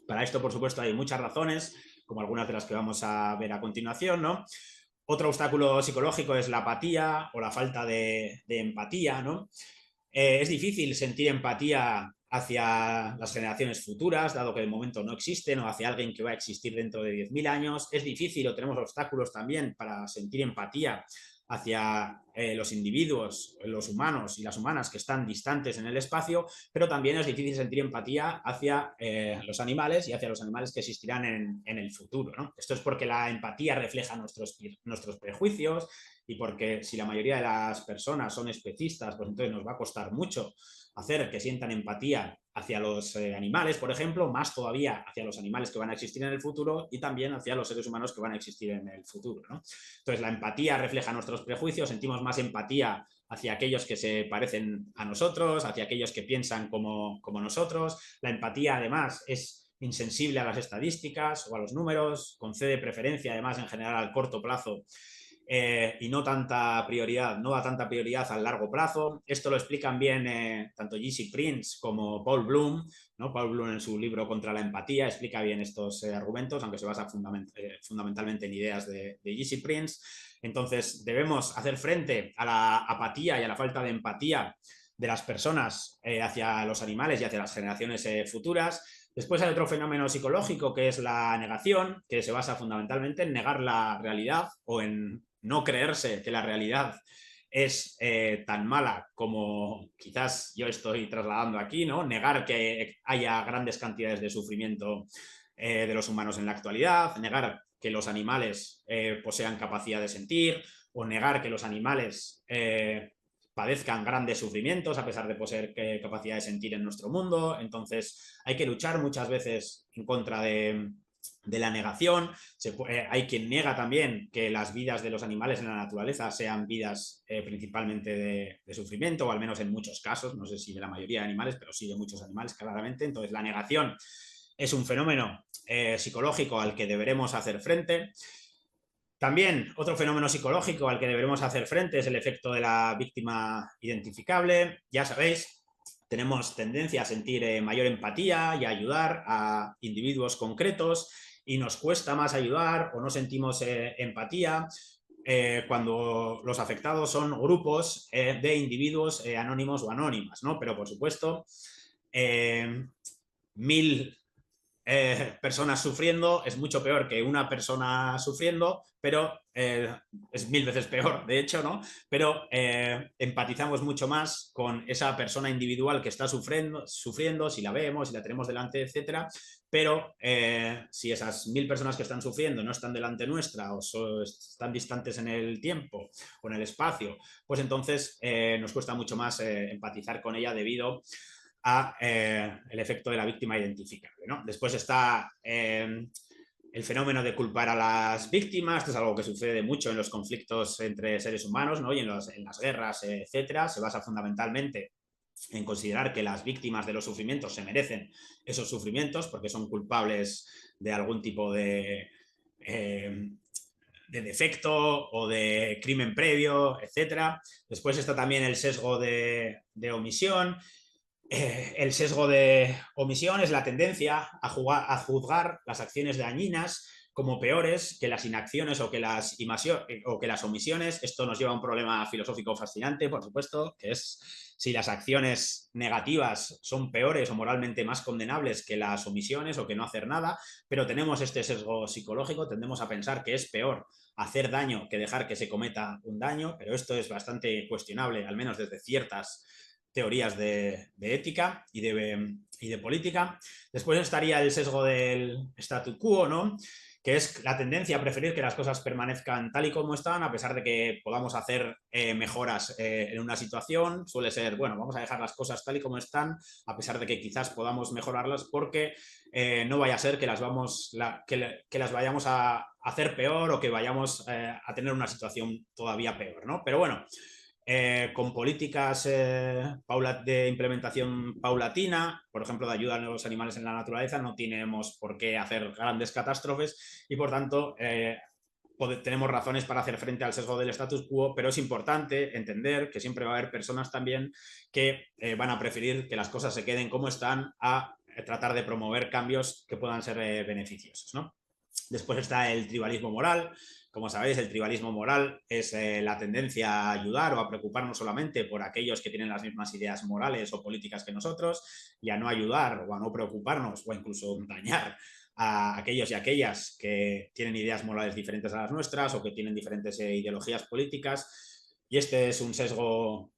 Para esto, por supuesto, hay muchas razones, como algunas de las que vamos a ver a continuación, ¿no? Otro obstáculo psicológico es la apatía o la falta de empatía, ¿no? Es difícil sentir empatía hacia las generaciones futuras, dado que de momento no existen, o hacia alguien que va a existir dentro de 10.000 años. Es difícil o tenemos obstáculos también para sentir empatía hacia los individuos, los humanos y las humanas que están distantes en el espacio, pero también es difícil sentir empatía hacia los animales y hacia los animales que existirán en el futuro, ¿no? Esto es porque la empatía refleja nuestros prejuicios y porque si la mayoría de las personas son especistas, pues entonces nos va a costar mucho hacer que sientan empatía hacia los animales, por ejemplo, más todavía hacia los animales que van a existir en el futuro y también hacia los seres humanos que van a existir en el futuro, ¿no? Entonces, la empatía refleja nuestros prejuicios, sentimos más empatía hacia aquellos que se parecen a nosotros, hacia aquellos que piensan como nosotros. La empatía, además, es insensible a las estadísticas o a los números, concede preferencia, además, en general, al corto plazo y no da tanta prioridad al largo plazo. Esto lo explican bien tanto J.C. Prince como Paul Bloom, ¿no? Paul Bloom en su libro Contra la empatía explica bien estos argumentos, aunque se basa fundamentalmente en ideas de J.C. Prince. Entonces, debemos hacer frente a la apatía y a la falta de empatía de las personas hacia los animales y hacia las generaciones futuras. Después hay otro fenómeno psicológico que es la negación, que se basa fundamentalmente en negar la realidad o en no creerse que la realidad es tan mala como quizás yo estoy trasladando aquí, ¿no? Negar que haya grandes cantidades de sufrimiento de los humanos en la actualidad, negar que los animales posean capacidad de sentir o negar que los animales padezcan grandes sufrimientos a pesar de poseer capacidad de sentir en nuestro mundo. Entonces hay que luchar muchas veces en contra de la negación. Hay quien niega también que las vidas de los animales en la naturaleza sean vidas principalmente de sufrimiento, o al menos en muchos casos, no sé si de la mayoría de animales, pero sí de muchos animales claramente. Entonces la negación es un fenómeno psicológico al que deberemos hacer frente. También otro fenómeno psicológico al que deberemos hacer frente es el efecto de la víctima identificable. Ya sabéis, tenemos tendencia a sentir mayor empatía y a ayudar a individuos concretos y nos cuesta más ayudar o no sentimos empatía cuando los afectados son grupos de individuos anónimos o anónimas, ¿no? Pero por supuesto, 1000 personas sufriendo es mucho peor que una persona sufriendo, pero es 1000 veces peor, de hecho, ¿no? Pero empatizamos mucho más con esa persona individual que está sufriendo, si la vemos, si la tenemos delante, etcétera. Pero si esas 1000 personas que están sufriendo no están delante nuestra o están distantes en el tiempo o en el espacio, pues entonces nos cuesta mucho más empatizar con ella debido a el efecto de la víctima identificable, ¿no? Después está el fenómeno de culpar a las víctimas. Esto es algo que sucede mucho en los conflictos entre seres humanos, ¿no? Y en las guerras, etcétera. Se basa fundamentalmente en considerar que las víctimas de los sufrimientos se merecen esos sufrimientos porque son culpables de algún tipo de defecto o de crimen previo, etcétera. Después está también el sesgo de omisión. El sesgo de omisión es la tendencia a juzgar las acciones dañinas como peores que las inacciones o que las omisiones. Esto nos lleva a un problema filosófico fascinante, por supuesto, que es si las acciones negativas son peores o moralmente más condenables que las omisiones o que no hacer nada, pero tenemos este sesgo psicológico, tendemos a pensar que es peor hacer daño que dejar que se cometa un daño, pero esto es bastante cuestionable, al menos desde ciertas teorías de ética y de política. Después estaría el sesgo del statu quo, ¿no? Que es la tendencia a preferir que las cosas permanezcan tal y como están, a pesar de que podamos hacer mejoras en una situación. Suele ser, bueno, vamos a dejar las cosas tal y como están, a pesar de que quizás podamos mejorarlas, porque no vaya a ser que las vayamos a hacer peor o que vayamos a tener una situación todavía peor, ¿no? Pero bueno, con políticas de implementación paulatina, por ejemplo, de ayuda a los animales en la naturaleza, no tenemos por qué hacer grandes catástrofes y, por tanto, tenemos razones para hacer frente al sesgo del status quo, pero es importante entender que siempre va a haber personas también que van a preferir que las cosas se queden como están a tratar de promover cambios que puedan ser beneficiosos, ¿no? Después está el tribalismo moral. Como sabéis, el tribalismo moral es la tendencia a ayudar o a preocuparnos solamente por aquellos que tienen las mismas ideas morales o políticas que nosotros y a no ayudar o a no preocuparnos o incluso dañar a aquellos y aquellas que tienen ideas morales diferentes a las nuestras o que tienen diferentes ideologías políticas. Y este es un sesgo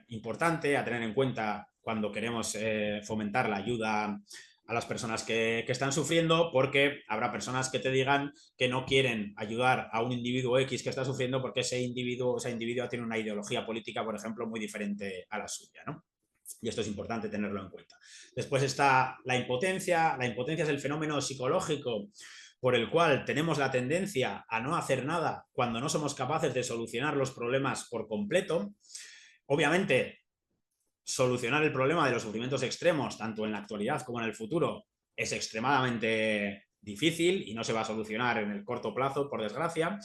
importante a tener en cuenta cuando queremos fomentar la ayuda a las personas que están sufriendo, porque habrá personas que te digan que no quieren ayudar a un individuo X que está sufriendo porque ese individuo tiene una ideología política, por ejemplo, muy diferente a la suya, ¿no? Y esto es importante tenerlo en cuenta. Después está la impotencia. La impotencia es el fenómeno psicológico por el cual tenemos la tendencia a no hacer nada cuando no somos capaces de solucionar los problemas por completo. Obviamente, solucionar el problema de los sufrimientos extremos, tanto en la actualidad como en el futuro, es extremadamente difícil y no se va a solucionar en el corto plazo, por desgracia.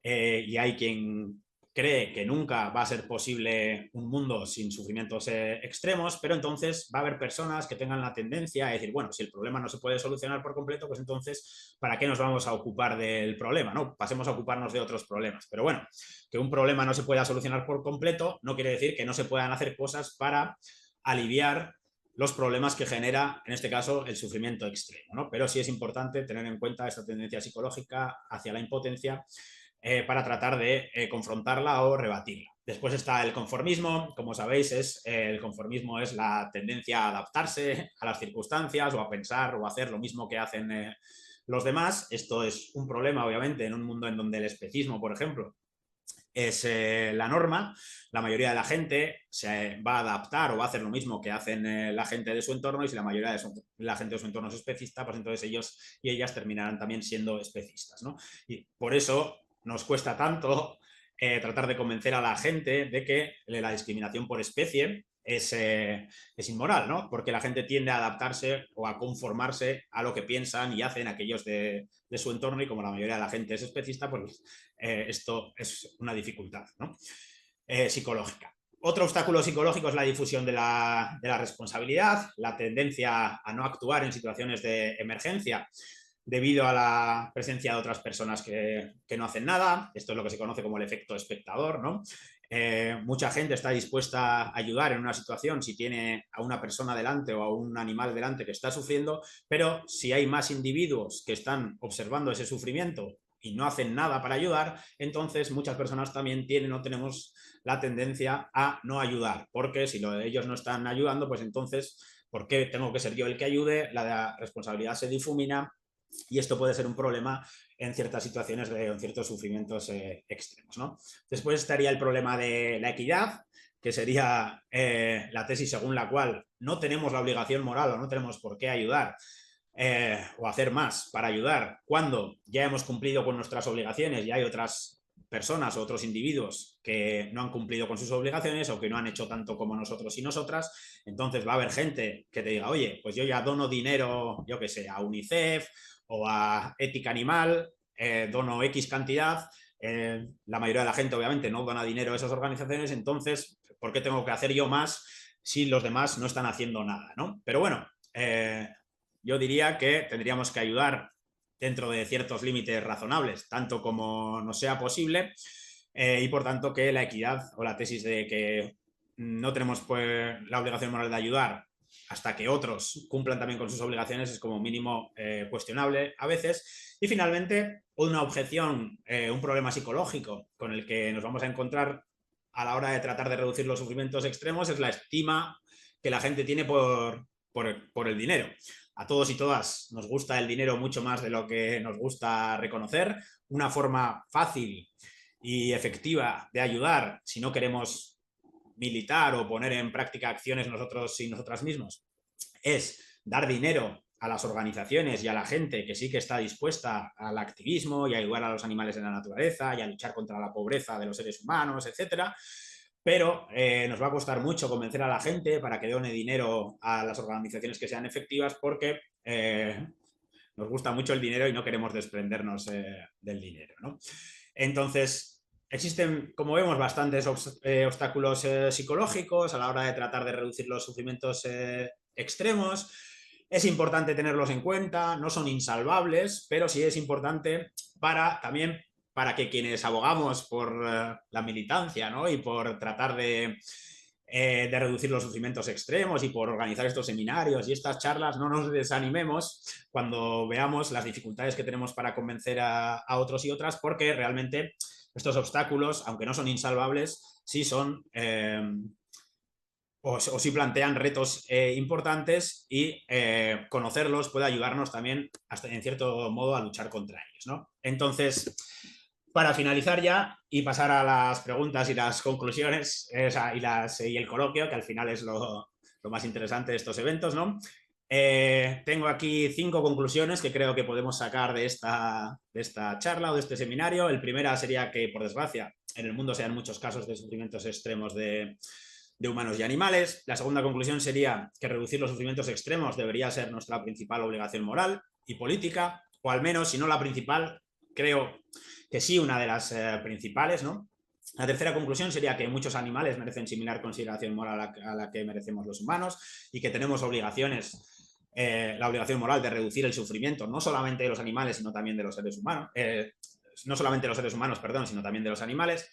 Y hay quien cree que nunca va a ser posible un mundo sin sufrimientos extremos, pero entonces va a haber personas que tengan la tendencia a decir, bueno, si el problema no se puede solucionar por completo, pues entonces, ¿para qué nos vamos a ocupar del problema? ¿No? Pasemos a ocuparnos de otros problemas. Pero bueno, que un problema no se pueda solucionar por completo no quiere decir que no se puedan hacer cosas para aliviar los problemas que genera, en este caso, el sufrimiento extremo, ¿no? Pero sí es importante tener en cuenta esta tendencia psicológica hacia la impotencia para tratar de confrontarla o rebatirla. Después está el conformismo. Como sabéis, el conformismo es la tendencia a adaptarse a las circunstancias o a pensar o a hacer lo mismo que hacen los demás. Esto es un problema, obviamente, en un mundo en donde el especismo, por ejemplo, es la norma. La mayoría de la gente se va a adaptar o va a hacer lo mismo que hacen la gente de su entorno, y si la mayoría de la gente de su entorno es especista, pues entonces ellos y ellas terminarán también siendo especistas, ¿no? Y por eso nos cuesta tanto tratar de convencer a la gente de que la discriminación por especie es inmoral, ¿no? Porque la gente tiende a adaptarse o a conformarse a lo que piensan y hacen aquellos de su entorno, y como la mayoría de la gente es especista, pues esto es una dificultad, ¿no? Psicológica. Otro obstáculo psicológico es la difusión de la responsabilidad, la tendencia a no actuar en situaciones de emergencia debido a la presencia de otras personas que no hacen nada. Esto es lo que se conoce como el efecto espectador, ¿no? Mucha gente está dispuesta a ayudar en una situación si tiene a una persona delante o a un animal delante que está sufriendo, pero si hay más individuos que están observando ese sufrimiento y no hacen nada para ayudar, entonces muchas personas también tienen o tenemos la tendencia a no ayudar, porque si ellos no están ayudando, pues entonces, ¿por qué tengo que ser yo el que ayude? La responsabilidad se difumina y esto puede ser un problema en ciertas situaciones en ciertos sufrimientos extremos, ¿no? Después estaría el problema de la equidad, que sería la tesis según la cual no tenemos la obligación moral o no tenemos por qué ayudar o hacer más para ayudar cuando ya hemos cumplido con nuestras obligaciones y hay otras personas o otros individuos que no han cumplido con sus obligaciones o que no han hecho tanto como nosotros y nosotras. Entonces va a haber gente que te diga, oye, pues yo ya dono dinero, yo qué sé, a UNICEF o a Ética Animal, dono X cantidad. La mayoría de la gente obviamente no dona dinero a esas organizaciones, entonces, ¿por qué tengo que hacer yo más si los demás no están haciendo nada, ¿no? Pero bueno, yo diría que tendríamos que ayudar dentro de ciertos límites razonables, tanto como nos sea posible, y por tanto que la equidad o la tesis de que no tenemos pues la obligación moral de ayudar hasta que otros cumplan también con sus obligaciones es como mínimo cuestionable a veces. Y finalmente, una objeción, un problema psicológico con el que nos vamos a encontrar a la hora de tratar de reducir los sufrimientos extremos es la estima que la gente tiene por el dinero. A todos y todas nos gusta el dinero mucho más de lo que nos gusta reconocer. Una forma fácil y efectiva de ayudar si no queremos militar o poner en práctica acciones nosotros y nosotras mismos es dar dinero a las organizaciones y a la gente que sí que está dispuesta al activismo y a ayudar a los animales en la naturaleza y a luchar contra la pobreza de los seres humanos, etcétera. Pero nos va a costar mucho convencer a la gente para que done dinero a las organizaciones que sean efectivas porque nos gusta mucho el dinero y no queremos desprendernos del dinero, ¿no? Entonces, existen, como vemos, bastantes obstáculos psicológicos a la hora de tratar de reducir los sufrimientos extremos. Es importante tenerlos en cuenta, no son insalvables, pero sí es importante también para que quienes abogamos por la militancia, ¿no? Y por tratar de reducir los sufrimientos extremos y por organizar estos seminarios y estas charlas, no nos desanimemos cuando veamos las dificultades que tenemos para convencer a otros y otras, porque realmente estos obstáculos, aunque no son insalvables, sí son o sí plantean retos importantes y conocerlos puede ayudarnos también hasta en cierto modo a luchar contra ellos, ¿no? Entonces, para finalizar ya y pasar a las preguntas y las conclusiones y el coloquio, que al final es lo lo más interesante de estos eventos, ¿no? Tengo aquí 5 conclusiones que creo que podemos sacar de esta charla o de este seminario. El primero sería que, por desgracia, en el mundo se dan muchos casos de sufrimientos extremos de humanos y animales. La segunda conclusión sería que reducir los sufrimientos extremos debería ser nuestra principal obligación moral y política, o al menos, si no la principal, creo que sí, una de las principales, ¿no? La tercera conclusión sería que muchos animales merecen similar consideración moral a la que merecemos los humanos y que tenemos obligaciones, la obligación moral de reducir el sufrimiento, no solamente de los animales, sino también de los seres humanos, no solamente de los seres humanos, perdón, sino también de los animales.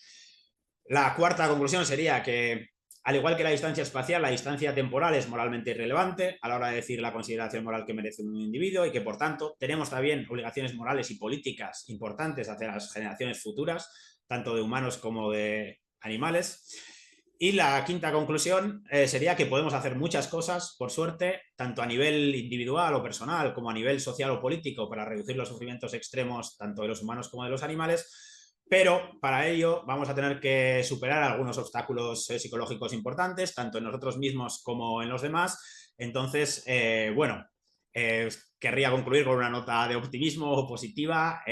La cuarta conclusión sería que, al igual que la distancia espacial, la distancia temporal es moralmente irrelevante a la hora de decir la consideración moral que merece un individuo y que, por tanto, tenemos también obligaciones morales y políticas importantes hacia las generaciones futuras, tanto de humanos como de animales. Y la quinta conclusión sería que podemos hacer muchas cosas, por suerte, tanto a nivel individual o personal como a nivel social o político, para reducir los sufrimientos extremos tanto de los humanos como de los animales. Pero para ello vamos a tener que superar algunos obstáculos psicológicos importantes, tanto en nosotros mismos como en los demás. Entonces, querría concluir con una nota de optimismo positiva.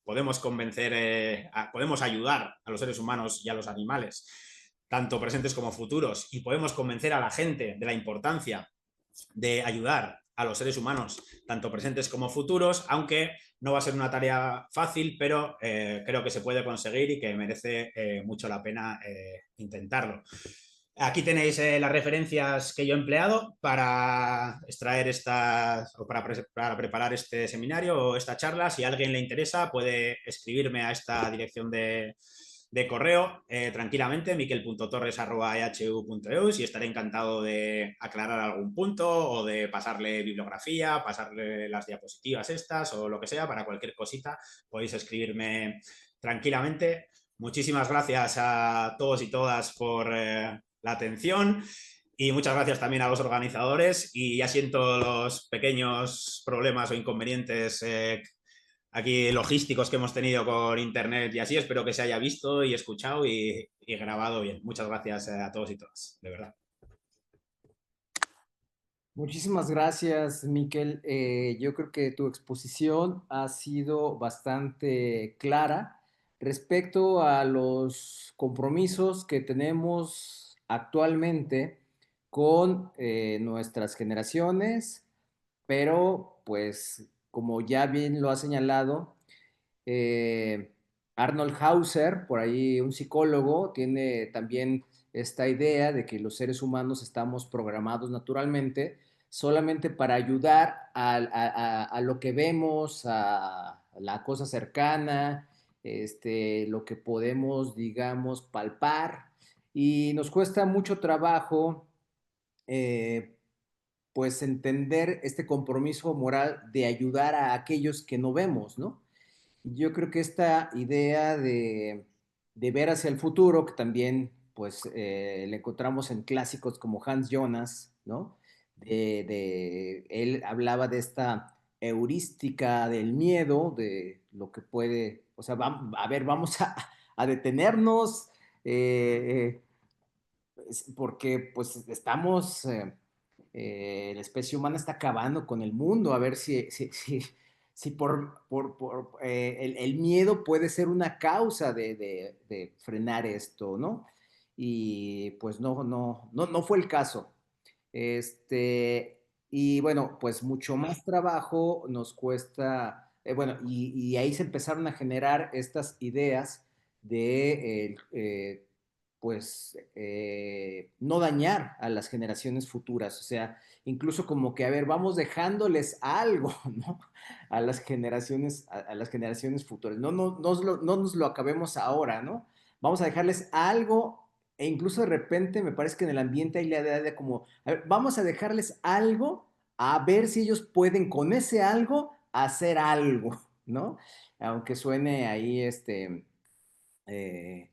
Podemos convencer, podemos ayudar a los seres humanos y a los animales, tanto presentes como futuros, y podemos convencer a la gente de la importancia de ayudar a los seres humanos, tanto presentes como futuros, aunque no va a ser una tarea fácil, pero creo que se puede conseguir y que merece mucho la pena intentarlo. Aquí tenéis las referencias que yo he empleado para extraer o para preparar este seminario o esta charla. Si a alguien le interesa, puede escribirme a esta dirección de correo tranquilamente, miquel.torres@ehu.eus, y estaré encantado de aclarar algún punto o de pasarle bibliografía, pasarle las diapositivas estas o lo que sea. Para cualquier cosita podéis escribirme tranquilamente. Muchísimas gracias a todos y todas por la atención, y muchas gracias también a los organizadores, y ya siento los pequeños problemas o inconvenientes aquí logísticos que hemos tenido con internet y así. Espero que se haya visto y escuchado y grabado bien. Muchas gracias a todos y todas, de verdad. Muchísimas gracias, Miquel. Yo creo que tu exposición ha sido bastante clara respecto a los compromisos que tenemos actualmente con nuestras generaciones, pero pues como ya bien lo ha señalado, eh, Arnold Hauser, por ahí un psicólogo, tiene también esta idea de que los seres humanos estamos programados naturalmente solamente para ayudar a lo que vemos, a la cosa cercana, lo que podemos, digamos, palpar. Y nos cuesta mucho trabajo, eh, pues, entender este compromiso moral de ayudar a aquellos que no vemos, ¿no? Yo creo que esta idea de ver hacia el futuro, que también pues le encontramos en clásicos como Hans Jonas, ¿no? Él hablaba de esta heurística del miedo, de lo que puede, o sea, a ver, vamos a detenernos, porque pues estamos, la especie humana está acabando con el mundo, a ver si el miedo puede ser una causa de frenar esto, ¿no? Y pues no fue el caso. Y bueno, pues mucho más trabajo nos cuesta, bueno, y ahí se empezaron a generar estas ideas de, pues, no dañar a las generaciones futuras, o sea, incluso como que, a ver, vamos dejándoles algo, ¿no? A las generaciones futuras, no nos lo acabemos ahora, ¿no? Vamos a dejarles algo, e incluso de repente me parece que en el ambiente hay la idea de como, a ver, vamos a dejarles algo, a ver si ellos pueden con ese algo hacer algo, ¿no? Aunque suene ahí eh,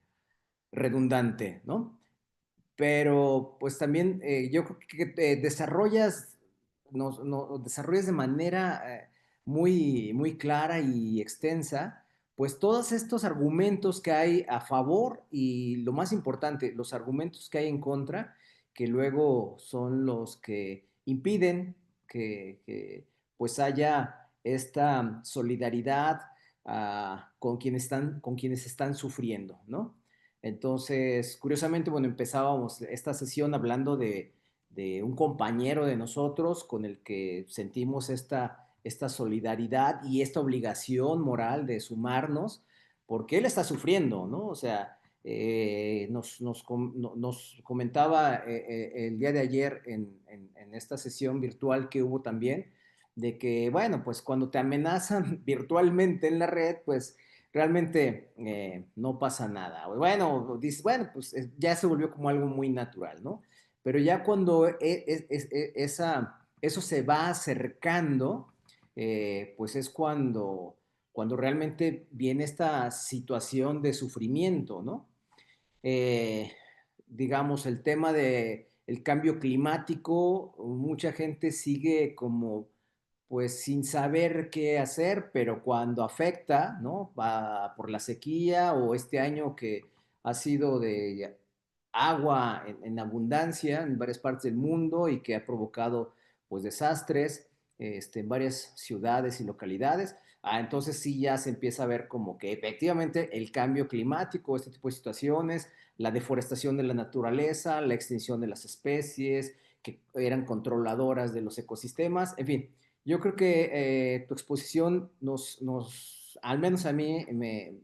redundante, ¿no? Pero pues también yo creo que desarrollas de manera muy clara y extensa, pues todos estos argumentos que hay a favor y lo más importante, los argumentos que hay en contra, que luego son los que impiden pues haya esta solidaridad con quienes están sufriendo, ¿no? Entonces, curiosamente, bueno, empezábamos esta sesión hablando de un compañero de nosotros con el que sentimos esta solidaridad y esta obligación moral de sumarnos, porque él está sufriendo, ¿no? O sea, nos comentaba el día de ayer en esta sesión virtual que hubo también, de que, bueno, pues cuando te amenazan virtualmente en la red, pues realmente no pasa nada. Bueno, dices, bueno, pues ya se volvió como algo muy natural, ¿no? Pero ya cuando eso se va acercando, pues es cuando realmente viene esta situación de sufrimiento, ¿no? Eh, digamos, el tema de el cambio climático, mucha gente sigue como pues sin saber qué hacer, pero cuando afecta, ¿no? Va por la sequía o este año que ha sido de agua en abundancia en varias partes del mundo y que ha provocado pues desastres en varias ciudades y localidades. Entonces sí ya se empieza a ver como que efectivamente el cambio climático, este tipo de situaciones, la deforestación de la naturaleza, la extinción de las especies que eran controladoras de los ecosistemas, en fin, yo creo que tu exposición al menos a mí,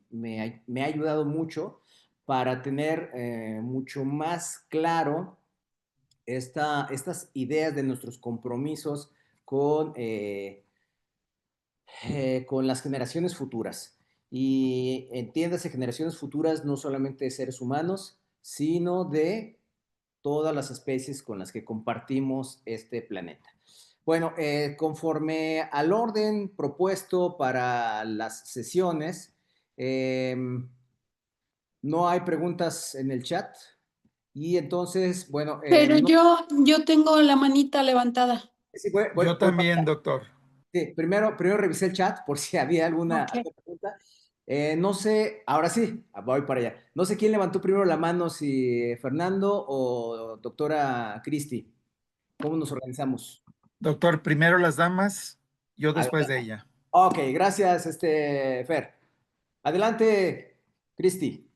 me ha ayudado mucho para tener mucho más claro estas ideas de nuestros compromisos con, con las generaciones futuras. Y entiéndase generaciones futuras no solamente de seres humanos, sino de todas las especies con las que compartimos este planeta. Bueno, conforme al orden propuesto para las sesiones, no hay preguntas en el chat y entonces, bueno, Pero no, yo tengo la manita levantada. sí, Yo también, doctor. sí, primero revisé el chat por si había alguna pregunta. No sé, ahora sí, voy para allá. No sé quién levantó primero la mano, si Fernando o doctora Cristi. ¿Cómo nos organizamos? Doctor, primero las damas, yo después de Adelante. ella. Ok, gracias, Fer. Adelante, Cristi.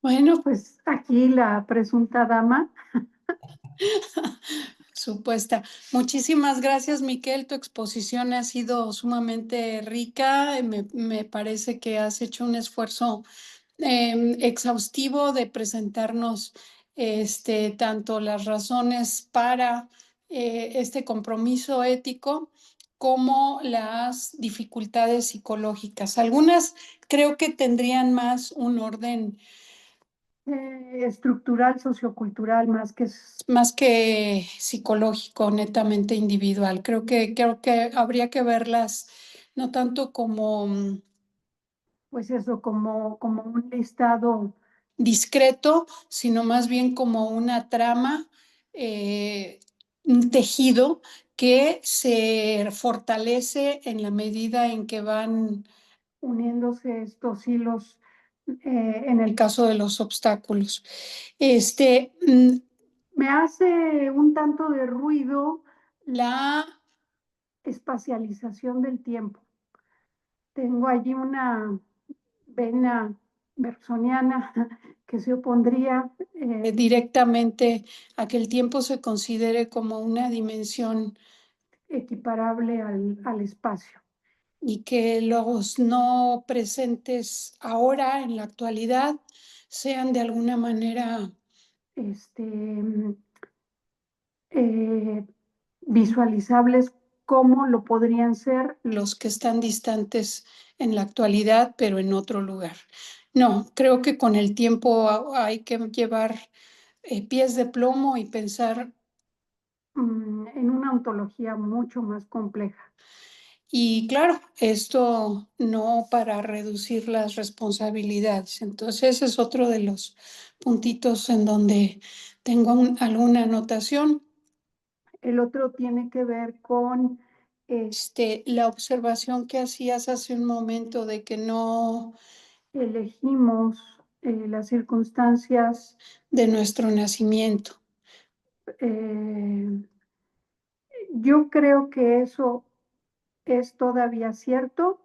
Bueno, pues aquí la presunta dama. Supuesta. Muchísimas gracias, Miquel. Tu exposición ha sido sumamente rica. Me parece que has hecho un esfuerzo exhaustivo de presentarnos tanto las razones para este compromiso ético como las dificultades psicológicas. Algunas creo que tendrían más un orden estructural, sociocultural, más que psicológico, netamente individual. Creo que habría que verlas no tanto como, pues eso, como un listado discreto, sino más bien como una trama, un tejido que se fortalece en la medida en que van uniéndose estos hilos en el caso de los obstáculos. Me hace un tanto de ruido la espacialización del tiempo. Tengo allí una vena bersoniana que se opondría directamente a que el tiempo se considere como una dimensión equiparable al espacio y que los no presentes ahora en la actualidad sean de alguna manera visualizables como lo podrían ser los que están distantes en la actualidad, pero en otro lugar. No, creo que con el tiempo hay que llevar pies de plomo y pensar en una ontología mucho más compleja. Y claro, esto no para reducir las responsabilidades. Entonces, ese es otro de los puntitos en donde tengo alguna anotación. El otro tiene que ver con la observación que hacías hace un momento de que no elegimos las circunstancias de nuestro nacimiento. Yo creo que eso es todavía cierto,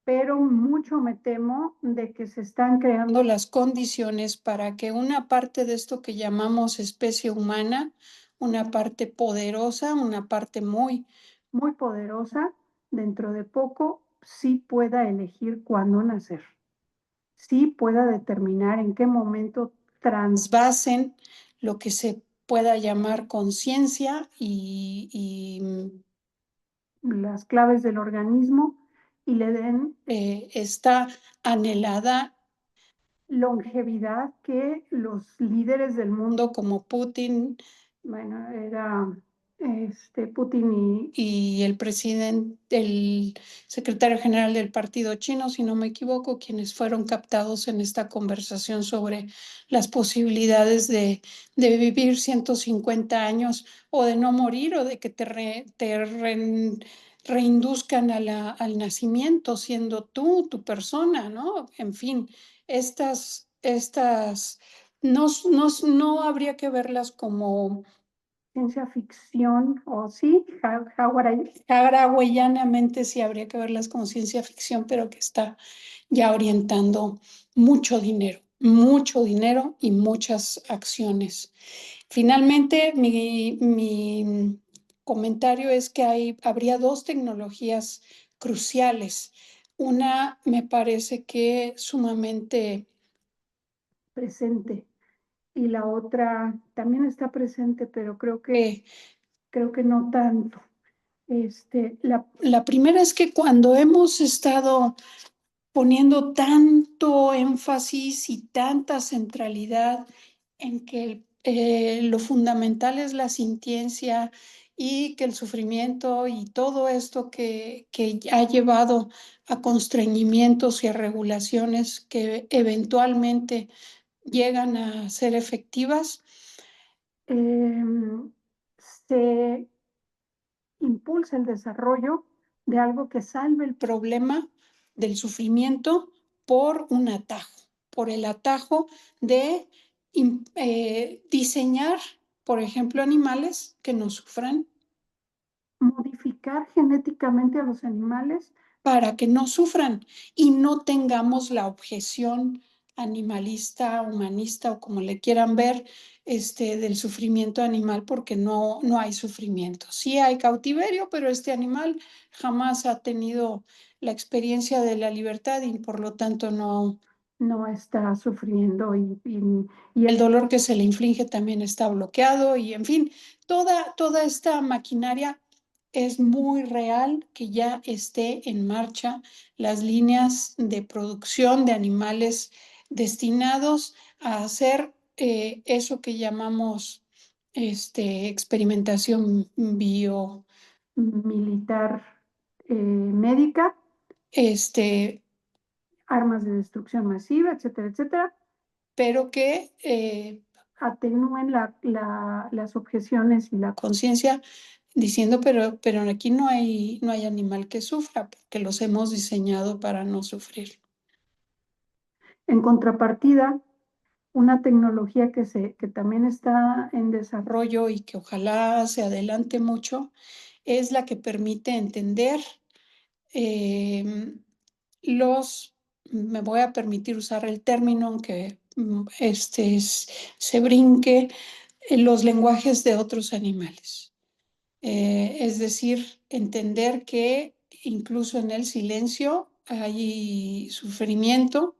pero mucho me temo de que se están creando las condiciones para que una parte de esto que llamamos especie humana, una parte poderosa, una parte muy, muy poderosa, dentro de poco sí pueda elegir cuándo nacer, sí pueda determinar en qué momento transvasen lo que se pueda llamar conciencia y las claves del organismo y le den esta anhelada longevidad que los líderes del mundo como Putin, bueno, era Putin y el presidente, el secretario general del partido chino, si no me equivoco, quienes fueron captados en esta conversación sobre las posibilidades de vivir 150 años o de no morir o de que reinduzcan al nacimiento siendo tú, tu persona, ¿no? En fin, estas no habría que verlas como ciencia ficción, o sí, hawaianamente sí habría que verlas como ciencia ficción, pero que está ya orientando mucho dinero y muchas acciones. Finalmente, mi comentario es que habría dos tecnologías cruciales. Una me parece que sumamente presente y la otra también está presente, pero creo que no tanto. La primera es que cuando hemos estado poniendo tanto énfasis y tanta centralidad en que lo fundamental es la sintiencia y que el sufrimiento y todo esto que ha llevado a constreñimientos y a regulaciones que eventualmente llegan a ser efectivas, se impulsa el desarrollo de algo que salve el problema del sufrimiento por un atajo, por el atajo de diseñar, por ejemplo, animales que no sufran, modificar genéticamente a los animales para que no sufran y no tengamos la objeción animalista, humanista o como le quieran ver, del sufrimiento animal, porque no hay sufrimiento. Sí hay cautiverio, pero este animal jamás ha tenido la experiencia de la libertad y por lo tanto no está sufriendo y el dolor que se le inflige también está bloqueado y en fin, toda esta maquinaria es muy real que ya esté en marcha las líneas de producción de animales destinados a hacer eso que llamamos experimentación biomilitar médica, armas de destrucción masiva, etcétera, etcétera, pero que atenúen las objeciones y la conciencia diciendo, pero aquí no hay animal que sufra, porque los hemos diseñado para no sufrir. En contrapartida, una tecnología que también está en desarrollo y que ojalá se adelante mucho, es la que permite entender me voy a permitir usar el término, aunque se brinque, los lenguajes de otros animales. Es decir, entender que incluso en el silencio hay sufrimiento,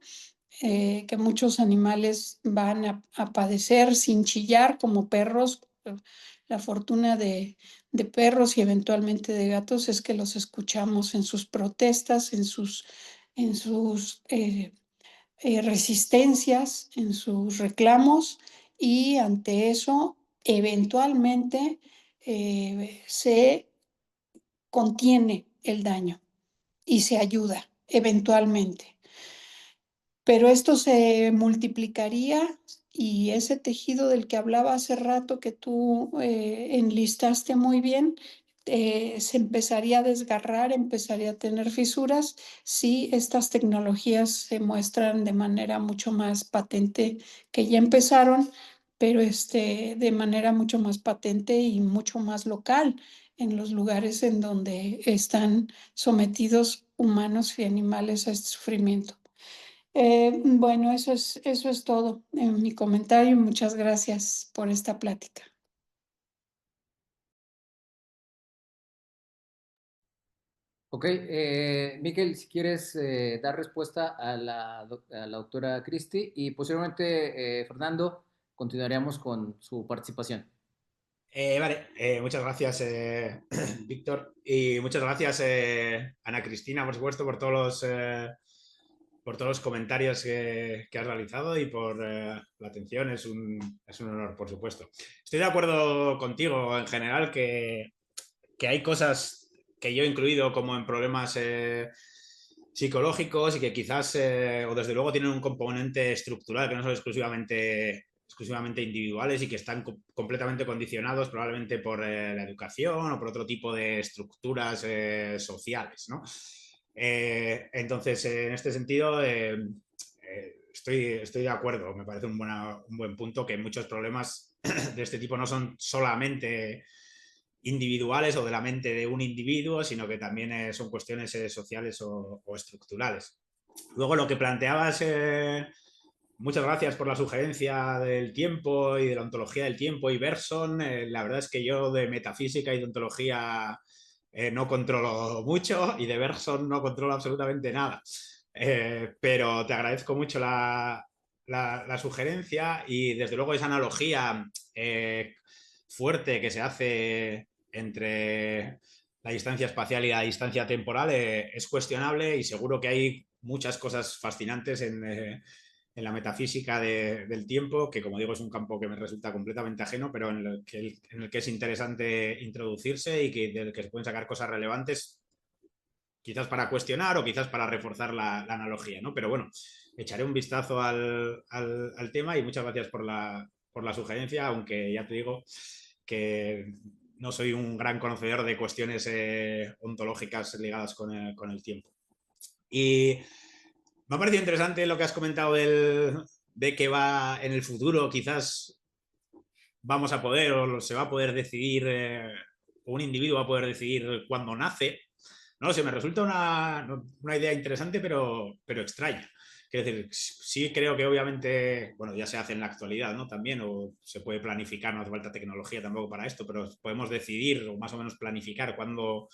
que muchos animales van a padecer sin chillar, como perros. La fortuna de perros y eventualmente de gatos es que los escuchamos en sus protestas, en sus resistencias, en sus reclamos, y ante eso eventualmente se contiene el daño y se ayuda eventualmente. Pero esto se multiplicaría y ese tejido del que hablaba hace rato, que tú enlistaste muy bien, se empezaría a desgarrar, empezaría a tener fisuras si estas tecnologías se muestran de manera mucho más patente, que ya empezaron, pero de manera mucho más patente y mucho más local en los lugares en donde están sometidos humanos y animales a este sufrimiento. Bueno, eso es todo en mi comentario. Muchas gracias por esta plática. Ok, Miquel, si quieres dar respuesta a a la doctora Cristi y posteriormente, Fernando, continuaríamos con su participación. Vale, muchas gracias, Víctor, y muchas gracias, Ana Cristina, por supuesto, por todos los comentarios que has realizado y por la atención. Es un honor, por supuesto. Estoy de acuerdo contigo en general que hay cosas que yo he incluido como en problemas psicológicos y que quizás, o desde luego, tienen un componente estructural que no son exclusivamente individuales y que están completamente condicionados probablemente por la educación o por otro tipo de estructuras sociales, ¿no? Entonces, en este sentido, estoy de acuerdo. Me parece un buen punto que muchos problemas de este tipo no son solamente individuales o de la mente de un individuo, sino que también son cuestiones sociales o estructurales. Luego, lo que planteabas, muchas gracias por la sugerencia del tiempo y de la ontología del tiempo y Bergson. La verdad es que yo de metafísica y de ontología no controlo mucho y de Bergson no controlo absolutamente nada. Pero te agradezco mucho la sugerencia y desde luego esa analogía fuerte que se hace entre la distancia espacial y la distancia temporal es cuestionable y seguro que hay muchas cosas fascinantes en la metafísica del tiempo, que como digo es un campo que me resulta completamente ajeno, pero en el que es interesante introducirse y del que se pueden sacar cosas relevantes, quizás para cuestionar o quizás para reforzar la analogía, ¿no? Pero bueno, echaré un vistazo al tema y muchas gracias por la sugerencia, aunque ya te digo que no soy un gran conocedor de cuestiones ontológicas ligadas con el tiempo. Y me ha parecido interesante lo que has comentado de que va en el futuro, quizás vamos a poder o se va a poder decidir, un individuo va a poder decidir cuándo nace. No sé, me resulta una idea interesante, pero extraña. Quiero decir, sí creo que obviamente, bueno, ya se hace en la actualidad, ¿no? También, o se puede planificar, no hace falta tecnología tampoco para esto, pero podemos decidir o más o menos planificar cuándo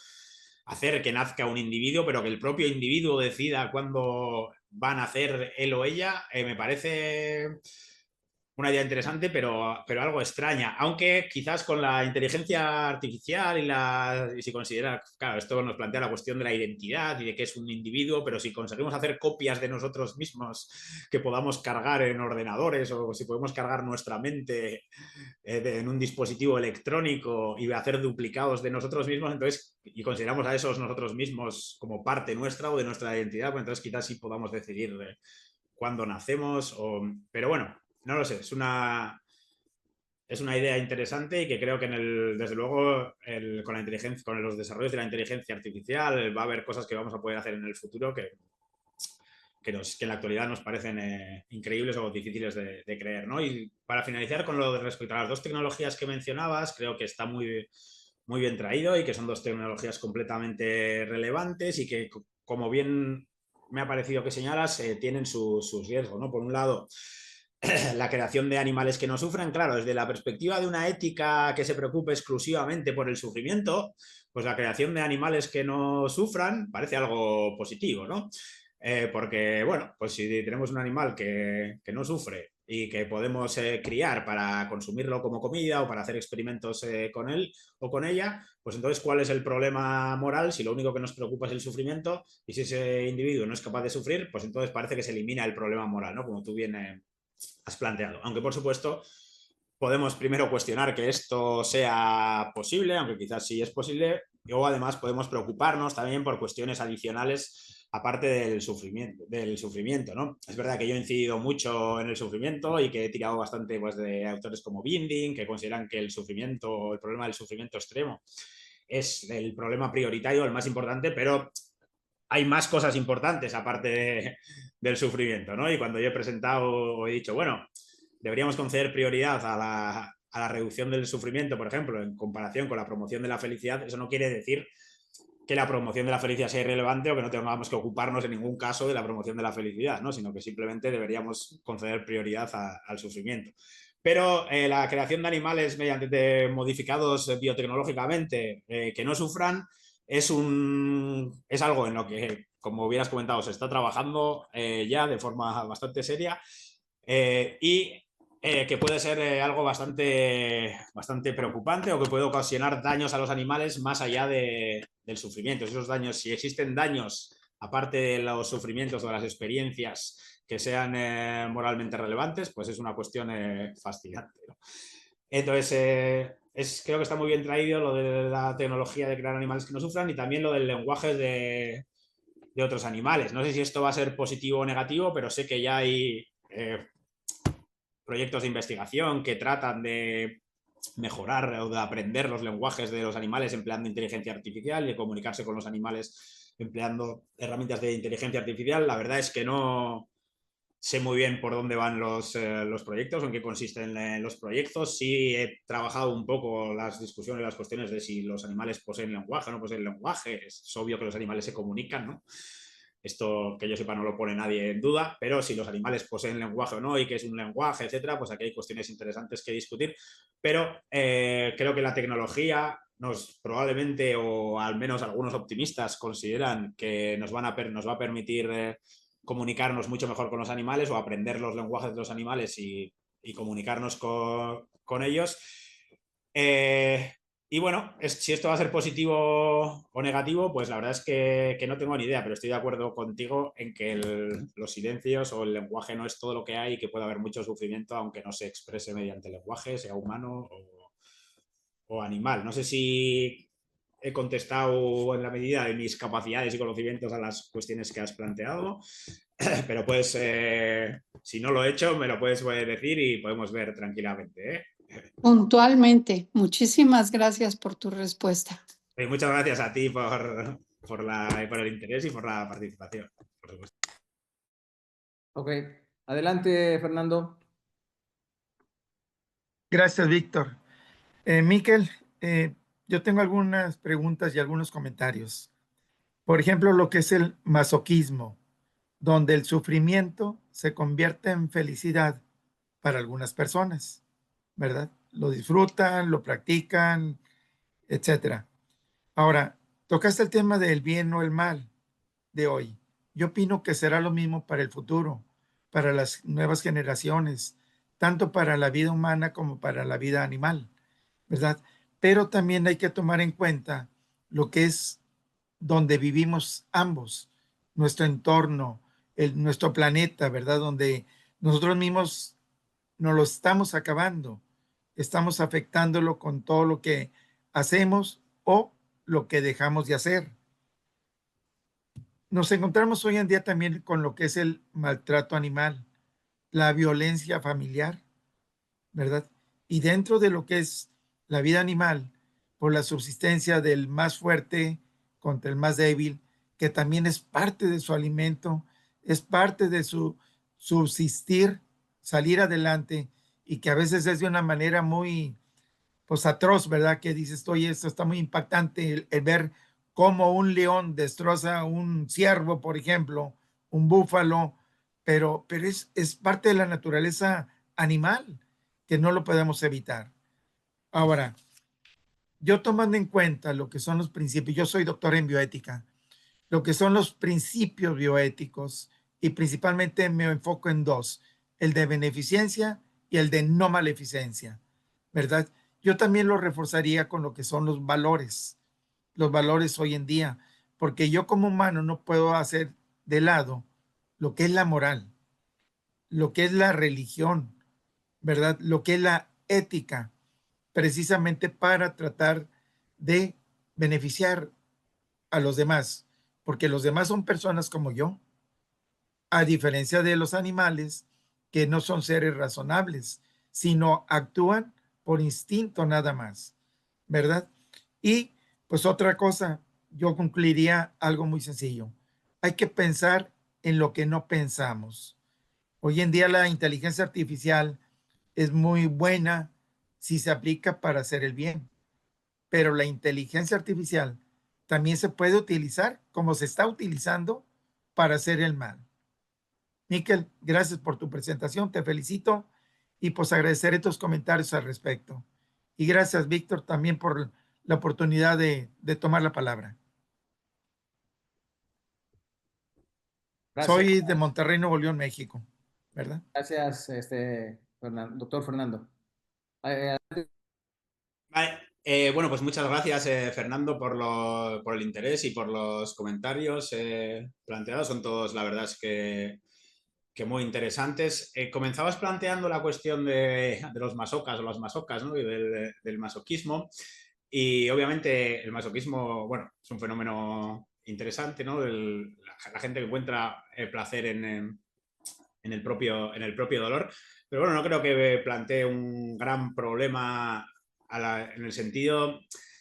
hacer que nazca un individuo, pero que el propio individuo decida cuándo va a nacer él o ella, me parece una idea interesante, pero algo extraña. Aunque quizás con la inteligencia artificial y si considera, claro, esto nos plantea la cuestión de la identidad y de qué es un individuo, pero si conseguimos hacer copias de nosotros mismos que podamos cargar en ordenadores o si podemos cargar nuestra mente en un dispositivo electrónico y hacer duplicados de nosotros mismos, entonces, y consideramos a esos nosotros mismos como parte nuestra o de nuestra identidad, pues entonces quizás sí podamos decidir cuándo nacemos, pero bueno, no lo sé, es una idea interesante y que creo que desde luego con la inteligencia, con los desarrollos de la inteligencia artificial va a haber cosas que vamos a poder hacer en el futuro que en la actualidad nos parecen increíbles o difíciles de creer, ¿no? Y para finalizar con lo de respecto a las dos tecnologías que mencionabas, creo que está muy, muy bien traído y que son dos tecnologías completamente relevantes y que, como bien me ha parecido que señalas, tienen sus riesgos, ¿no? Por un lado, la creación de animales que no sufran, claro, desde la perspectiva de una ética que se preocupe exclusivamente por el sufrimiento, pues la creación de animales que no sufran parece algo positivo, ¿no? Porque, bueno, pues si tenemos un animal que no sufre y que podemos criar para consumirlo como comida o para hacer experimentos con él o con ella, pues entonces, ¿cuál es el problema moral si lo único que nos preocupa es el sufrimiento? Y si ese individuo no es capaz de sufrir, pues entonces parece que se elimina el problema moral, ¿no? Como tú bien has planteado. Aunque, por supuesto, podemos primero cuestionar que esto sea posible, aunque quizás sí es posible, y luego además podemos preocuparnos también por cuestiones adicionales aparte del sufrimiento, ¿no? Es verdad que yo he incidido mucho en el sufrimiento y que he tirado bastante pues, de autores como Binding, que consideran que el problema del sufrimiento extremo es el problema prioritario, el más importante, pero hay más cosas importantes aparte del sufrimiento, ¿no? Y cuando yo he presentado o he dicho, bueno, deberíamos conceder prioridad a la reducción del sufrimiento, por ejemplo, en comparación con la promoción de la felicidad, eso no quiere decir que la promoción de la felicidad sea irrelevante o que no tengamos que ocuparnos en ningún caso de la promoción de la felicidad, ¿no? Sino que simplemente deberíamos conceder prioridad al sufrimiento. Pero la creación de animales mediante modificados biotecnológicamente que no sufran es algo en lo que, como hubieras comentado, se está trabajando ya de forma bastante seria y que puede ser algo bastante preocupante o que puede ocasionar daños a los animales más allá del sufrimiento. Esos daños, si existen daños, aparte de los sufrimientos o de las experiencias que sean moralmente relevantes, pues es una cuestión fascinante, ¿no? Entonces, creo que está muy bien traído lo de la tecnología de crear animales que no sufran y también lo del lenguaje de otros animales. No sé si esto va a ser positivo o negativo, pero sé que ya hay proyectos de investigación que tratan de mejorar o de aprender los lenguajes de los animales empleando inteligencia artificial y de comunicarse con los animales empleando herramientas de inteligencia artificial. La verdad es que no sé muy bien por dónde van los proyectos o en qué consisten los proyectos. Sí he trabajado un poco las discusiones, las cuestiones de si los animales poseen lenguaje o no poseen lenguaje. Es obvio que los animales se comunican, ¿no? Esto, que yo sepa, no lo pone nadie en duda, pero si los animales poseen lenguaje o no y qué es un lenguaje, etcétera, pues aquí hay cuestiones interesantes que discutir. Pero creo que la tecnología probablemente, o al menos algunos optimistas, consideran que nos va a permitir comunicarnos mucho mejor con los animales o aprender los lenguajes de los animales y comunicarnos con ellos. Y bueno, si esto va a ser positivo o negativo, pues la verdad es que no tengo ni idea, pero estoy de acuerdo contigo en que los silencios o el lenguaje no es todo lo que hay y que puede haber mucho sufrimiento aunque no se exprese mediante lenguaje, sea humano o animal. No sé si he contestado en la medida de mis capacidades y conocimientos a las cuestiones que has planteado, pero pues si no lo he hecho, me lo puedes decir y podemos ver tranquilamente, ¿eh? Puntualmente. Muchísimas gracias por tu respuesta. Muchas gracias a ti por el interés y por la participación, por supuesto. Ok, adelante, Fernando. Gracias, Víctor. Miquel, yo tengo algunas preguntas y algunos comentarios. Por ejemplo, lo que es el masoquismo, donde el sufrimiento se convierte en felicidad para algunas personas, ¿verdad? Lo disfrutan, lo practican, etcétera. Ahora, tocaste el tema del bien o el mal de hoy. Yo opino que será lo mismo para el futuro, para las nuevas generaciones, tanto para la vida humana como para la vida animal, ¿verdad? Pero también hay que tomar en cuenta lo que es donde vivimos ambos, nuestro entorno, nuestro planeta, ¿verdad? Donde nosotros mismos nos lo estamos acabando, estamos afectándolo con todo lo que hacemos o lo que dejamos de hacer. Nos encontramos hoy en día también con lo que es el maltrato animal, la violencia familiar, ¿verdad? Y dentro de lo que es la vida animal, por la subsistencia del más fuerte contra el más débil, que también es parte de su alimento, es parte de su subsistir, salir adelante, y que a veces es de una manera muy, pues, atroz, ¿verdad? Que dices, oye, esto está muy impactante, el ver cómo un león destroza un ciervo, por ejemplo, un búfalo, pero es parte de la naturaleza animal, que no lo podemos evitar. Ahora, yo tomando en cuenta lo que son los principios, yo soy doctor en bioética, lo que son los principios bioéticos, y principalmente me enfoco en dos, el de beneficencia y el de no maleficencia, ¿verdad? Yo también lo reforzaría con lo que son los valores hoy en día, porque yo como humano no puedo hacer de lado lo que es la moral, lo que es la religión, ¿verdad? Lo que es la ética, precisamente para tratar de beneficiar a los demás, porque los demás son personas como yo, a diferencia de los animales que no son seres razonables, sino actúan por instinto nada más, ¿verdad? Y pues otra cosa, yo concluiría algo muy sencillo. Hay que pensar en lo que no pensamos. Hoy en día la inteligencia artificial es muy buena si se aplica para hacer el bien, pero la inteligencia artificial también se puede utilizar como se está utilizando para hacer el mal. Miquel, gracias por tu presentación, te felicito y pues agradeceré tus comentarios al respecto. Y gracias, Víctor, también por la oportunidad de tomar la palabra. Gracias. Soy de Monterrey, Nuevo León, México, ¿verdad? Gracias, doctor Fernando. Eh, Vale. Bueno, pues muchas gracias, Fernando, por el interés y por los comentarios planteados. Son todos, la verdad es que muy interesantes. Comenzabas planteando la cuestión de los masocas o las masocas, ¿no? Y del masoquismo. Y obviamente el masoquismo, bueno, es un fenómeno interesante, ¿no? La gente que encuentra placer en el propio dolor. Pero bueno, no creo que plantee un gran problema en el sentido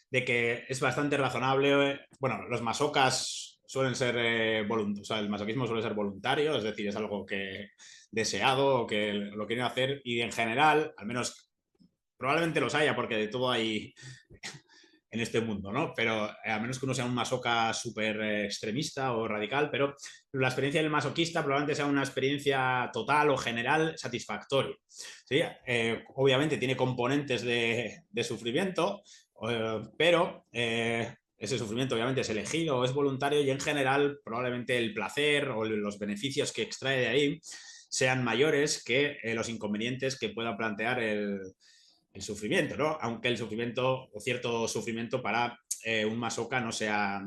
de que es bastante razonable. Bueno, los masocas suelen ser voluntarios, o sea, el masoquismo suele ser voluntario, es decir, es algo que deseado o que lo quieren hacer y en general, al menos probablemente los haya porque de todo hay en este mundo, ¿no? Pero a menos que uno sea un masoca súper extremista o radical, pero la experiencia del masoquista probablemente sea una experiencia total o general satisfactoria. ¿Sí? Obviamente tiene componentes de sufrimiento, pero ese sufrimiento obviamente es elegido o es voluntario y en general probablemente el placer o los beneficios que extrae de ahí sean mayores que los inconvenientes que pueda plantear el sufrimiento, ¿no? Aunque el sufrimiento o cierto sufrimiento para un masoca no sea,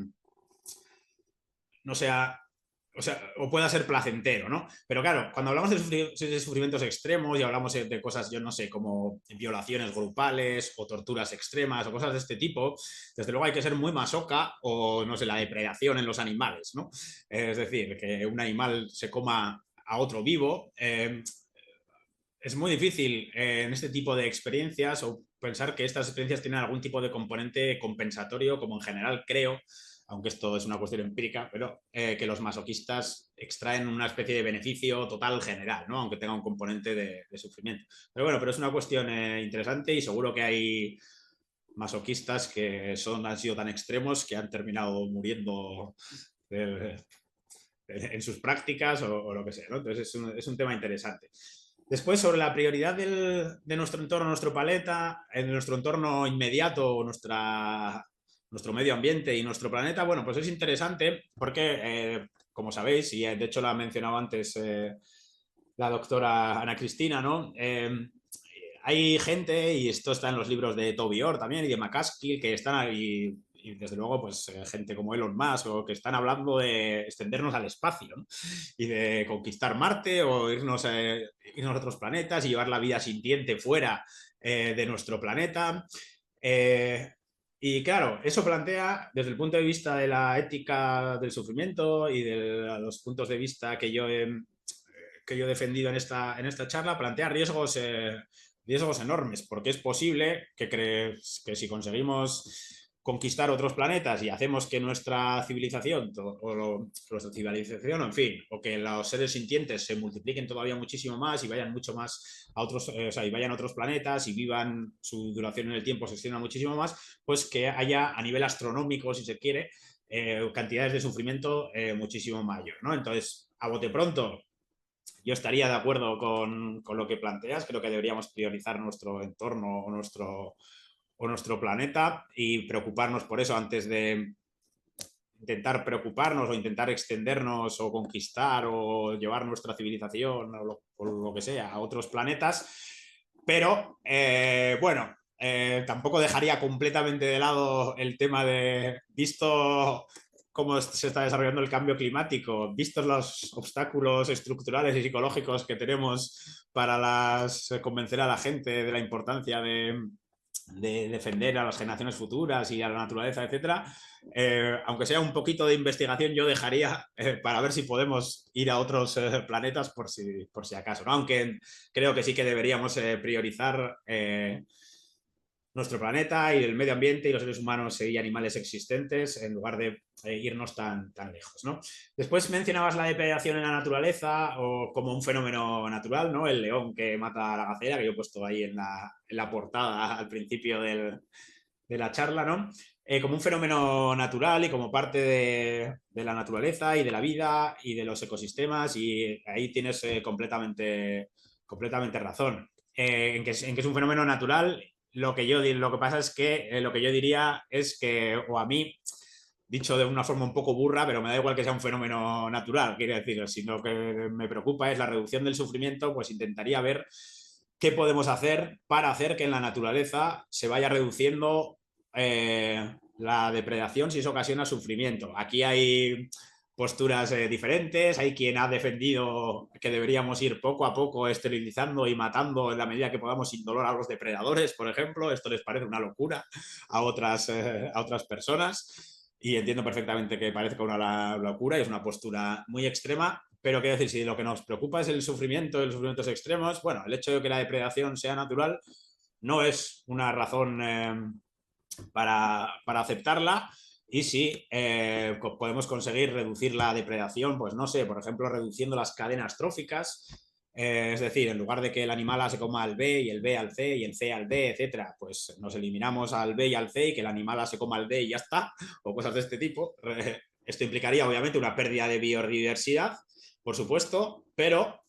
o sea, o pueda ser placentero, ¿no? Pero claro, cuando hablamos de sufrimientos extremos y hablamos de cosas, yo no sé, como violaciones grupales o torturas extremas o cosas de este tipo, desde luego hay que ser muy masoca o, no sé, la depredación en los animales, ¿no? Es decir, que un animal se coma a otro vivo, es muy difícil en este tipo de experiencias o pensar que estas experiencias tienen algún tipo de componente compensatorio, como en general creo, aunque esto es una cuestión empírica, pero que los masoquistas extraen una especie de beneficio total general, ¿no? Aunque tenga un componente de sufrimiento. Pero bueno, pero es una cuestión interesante y seguro que hay masoquistas que han sido tan extremos que han terminado muriendo en sus prácticas o lo que sea, ¿no? Entonces es un tema interesante. Después, sobre la prioridad de nuestro entorno, nuestro planeta, en nuestro entorno inmediato, nuestro medio ambiente y nuestro planeta, bueno, pues es interesante porque, como sabéis, y de hecho la ha mencionado antes la doctora Ana Cristina, ¿no? Hay gente, y esto está en los libros de Toby Orr también y de McCaskill, que están ahí, y desde luego, pues gente como Elon Musk, o que están hablando de extendernos al espacio, ¿no? Y de conquistar Marte o irnos a otros planetas y llevar la vida sintiente fuera de nuestro planeta. Y claro, eso plantea, desde el punto de vista de la ética del sufrimiento y de los puntos de vista que yo he defendido en esta charla, plantea riesgos enormes, porque es posible que si conseguimos conquistar otros planetas y hacemos que nuestra civilización, en fin, o que los seres sintientes se multipliquen todavía muchísimo más y vayan mucho más a otros, y vayan a otros planetas y vivan su duración en el tiempo, se extienda muchísimo más, pues que haya a nivel astronómico, si se quiere, cantidades de sufrimiento muchísimo mayor, ¿no? Entonces, a bote pronto, yo estaría de acuerdo con lo que planteas. Creo que deberíamos priorizar nuestro entorno o nuestro planeta y preocuparnos por eso antes de intentar preocuparnos o intentar extendernos o conquistar o llevar nuestra civilización o lo que sea a otros planetas. Pero, bueno, tampoco dejaría completamente de lado el tema de, visto cómo se está desarrollando el cambio climático, vistos los obstáculos estructurales y psicológicos que tenemos para convencer a la gente de la importancia de defender a las generaciones futuras y a la naturaleza, etcétera, aunque sea un poquito de investigación, yo dejaría para ver si podemos ir a otros planetas por si acaso, ¿no? Aunque creo que sí que deberíamos priorizar nuestro planeta y el medio ambiente y los seres humanos y animales existentes en lugar de irnos tan lejos, ¿no? Después mencionabas la depredación en la naturaleza o como un fenómeno natural, ¿no? El león que mata a la gacela, que yo he puesto ahí en la portada al principio de la charla, ¿no? Como un fenómeno natural y como parte de la naturaleza y de la vida y de los ecosistemas, y ahí tienes completamente razón. En que es un fenómeno natural. Lo que pasa es que lo que yo diría es que, o a mí, dicho de una forma un poco burra, pero me da igual que sea un fenómeno natural, quiere decir, si lo que me preocupa es la reducción del sufrimiento, pues intentaría ver qué podemos hacer para hacer que en la naturaleza se vaya reduciendo la depredación si eso ocasiona sufrimiento. Aquí hay posturas diferentes, hay quien ha defendido que deberíamos ir poco a poco esterilizando y matando en la medida que podamos sin dolor a los depredadores, por ejemplo. Esto les parece una locura a otras personas y entiendo perfectamente que parezca una locura y es una postura muy extrema, pero quiero decir, si lo que nos preocupa es el sufrimiento y los sufrimientos extremos, bueno, el hecho de que la depredación sea natural no es una razón para aceptarla. Y si podemos conseguir reducir la depredación, pues no sé, por ejemplo, reduciendo las cadenas tróficas, es decir, en lugar de que el animal A se coma al B y el B al C y el C al D, etcétera, pues nos eliminamos al B y al C y que el animal A se coma al D y ya está, o cosas de este tipo. Esto implicaría, obviamente, una pérdida de biodiversidad, por supuesto, pero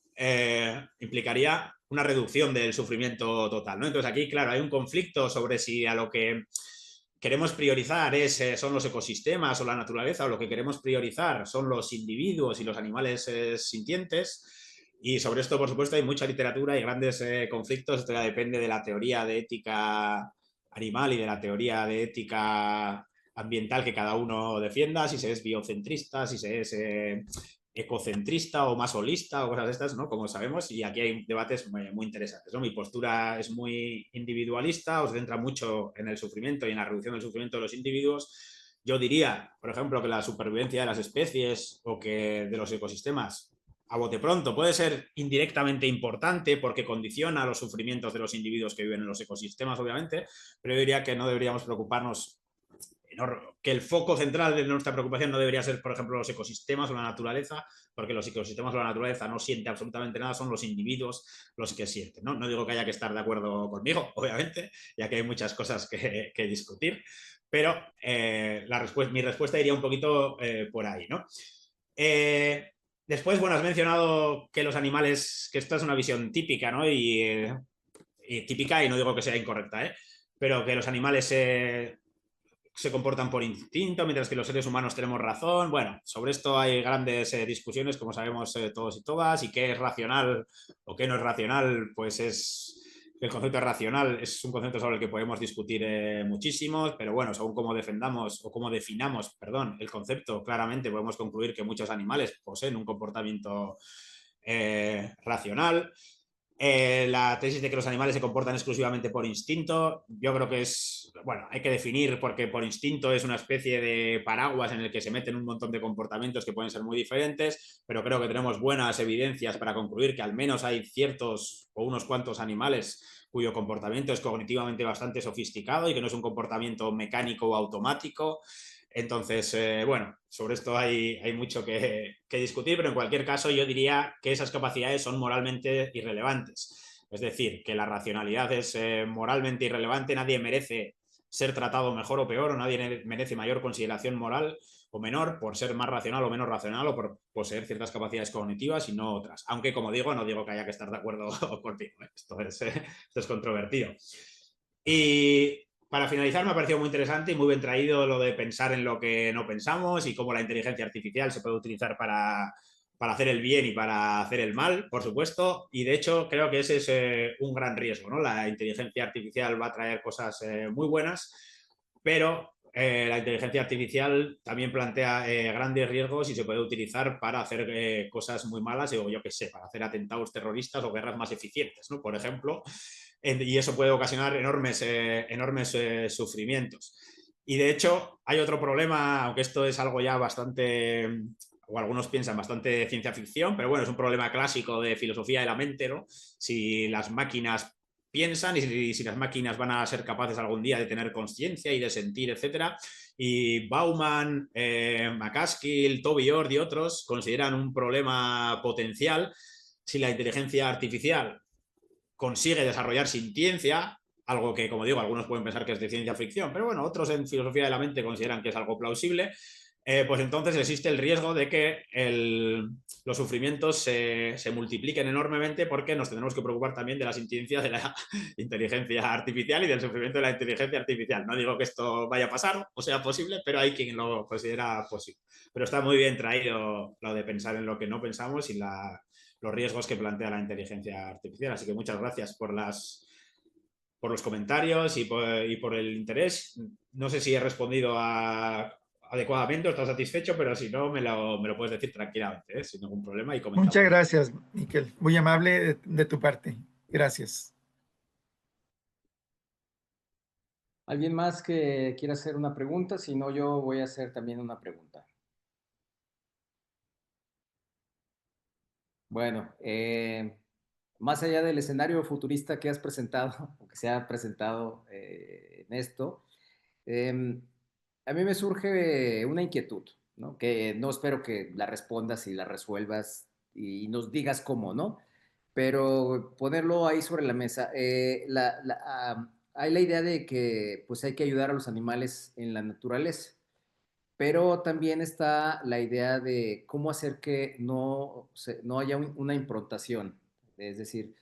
implicaría una reducción del sufrimiento total, ¿no? Entonces aquí, claro, hay un conflicto sobre si a lo que queremos priorizar son los ecosistemas o la naturaleza, o lo que queremos priorizar son los individuos y los animales sintientes. Y sobre esto, por supuesto, hay mucha literatura y grandes conflictos. Esto ya depende de la teoría de ética animal y de la teoría de ética ambiental que cada uno defienda, si se es biocentrista, si se es ecocentrista o más holista o cosas de estas, ¿no? Como sabemos, y aquí hay debates muy interesantes, ¿no? Mi postura es muy individualista, os centra mucho en el sufrimiento y en la reducción del sufrimiento de los individuos. Yo diría, por ejemplo, que la supervivencia de las especies o que de los ecosistemas, a bote pronto, puede ser indirectamente importante porque condiciona los sufrimientos de los individuos que viven en los ecosistemas, obviamente, pero yo diría que no deberíamos preocuparnos, que el foco central de nuestra preocupación no debería ser, por ejemplo, los ecosistemas o la naturaleza, porque los ecosistemas o la naturaleza no sienten absolutamente nada, son los individuos los que sienten, ¿no? No digo que haya que estar de acuerdo conmigo, obviamente, ya que hay muchas cosas que discutir, pero mi respuesta iría un poquito por ahí, ¿no? Después, bueno, has mencionado que los animales, que esta es una visión típica, ¿no? Y típica, y no digo que sea incorrecta, pero que los animales se comportan por instinto, mientras que los seres humanos tenemos razón. Bueno, sobre esto hay grandes discusiones, como sabemos todos y todas, y qué es racional o qué no es racional, pues el concepto racional es un concepto sobre el que podemos discutir muchísimo, pero bueno, según cómo defendamos o cómo definamos, perdón, el concepto, claramente podemos concluir que muchos animales poseen un comportamiento racional. La tesis de que los animales se comportan exclusivamente por instinto, yo creo que hay que definir, porque por instinto es una especie de paraguas en el que se meten un montón de comportamientos que pueden ser muy diferentes, pero creo que tenemos buenas evidencias para concluir que al menos hay ciertos o unos cuantos animales cuyo comportamiento es cognitivamente bastante sofisticado y que no es un comportamiento mecánico o automático. Entonces, sobre esto hay mucho que discutir, pero en cualquier caso yo diría que esas capacidades son moralmente irrelevantes. Es decir, que la racionalidad es moralmente irrelevante, nadie merece ser tratado mejor o peor, o nadie merece mayor consideración moral o menor por ser más racional o menos racional o por poseer ciertas capacidades cognitivas y no otras. Aunque, como digo, no digo que haya que estar de acuerdo contigo. Esto es controvertido. Y para finalizar, me ha parecido muy interesante y muy bien traído lo de pensar en lo que no pensamos y cómo la inteligencia artificial se puede utilizar para hacer el bien y para hacer el mal, por supuesto. Y de hecho, creo que ese es un gran riesgo, ¿no? La inteligencia artificial va a traer cosas muy buenas, pero la inteligencia artificial también plantea grandes riesgos y se puede utilizar para hacer cosas muy malas, o yo qué sé, para hacer atentados terroristas o guerras más eficientes, ¿no? Por ejemplo. Y eso puede ocasionar enormes sufrimientos. Y de hecho, hay otro problema, aunque esto es algo ya bastante, o algunos piensan bastante ciencia ficción, pero bueno, es un problema clásico de filosofía de la mente, ¿no? Si las máquinas piensan y si las máquinas van a ser capaces algún día de tener conciencia y de sentir, etcétera. Y Bauman, McCaskill, Toby Ord y otros consideran un problema potencial si la inteligencia artificial consigue desarrollar sintiencia, algo que, como digo, algunos pueden pensar que es de ciencia ficción, pero bueno, otros en filosofía de la mente consideran que es algo plausible. Pues entonces existe el riesgo de que los sufrimientos se multipliquen enormemente, porque nos tendremos que preocupar también de la sintiencia de la inteligencia artificial y del sufrimiento de la inteligencia artificial. No digo que esto vaya a pasar o sea posible, pero hay quien lo considera posible. Pero está muy bien traído lo de pensar en lo que no pensamos y los riesgos que plantea la inteligencia artificial. Así que muchas gracias por los comentarios y por el interés. No sé si he respondido adecuadamente o estás satisfecho, pero si no, me lo puedes decir tranquilamente, sin ningún problema. Y comentamos. Muchas gracias, Miquel. Muy amable de tu parte. Gracias. ¿Alguien más que quiera hacer una pregunta? Si no, yo voy a hacer también una pregunta. Bueno, más allá del escenario futurista que has presentado, o que se ha presentado en esto, a mí me surge una inquietud, ¿no? Que no espero que la respondas y la resuelvas y nos digas cómo, ¿no? Pero ponerlo ahí sobre la mesa. Hay la idea de que pues hay que ayudar a los animales en la naturaleza, pero también está la idea de cómo hacer que no haya una improntación, es decir,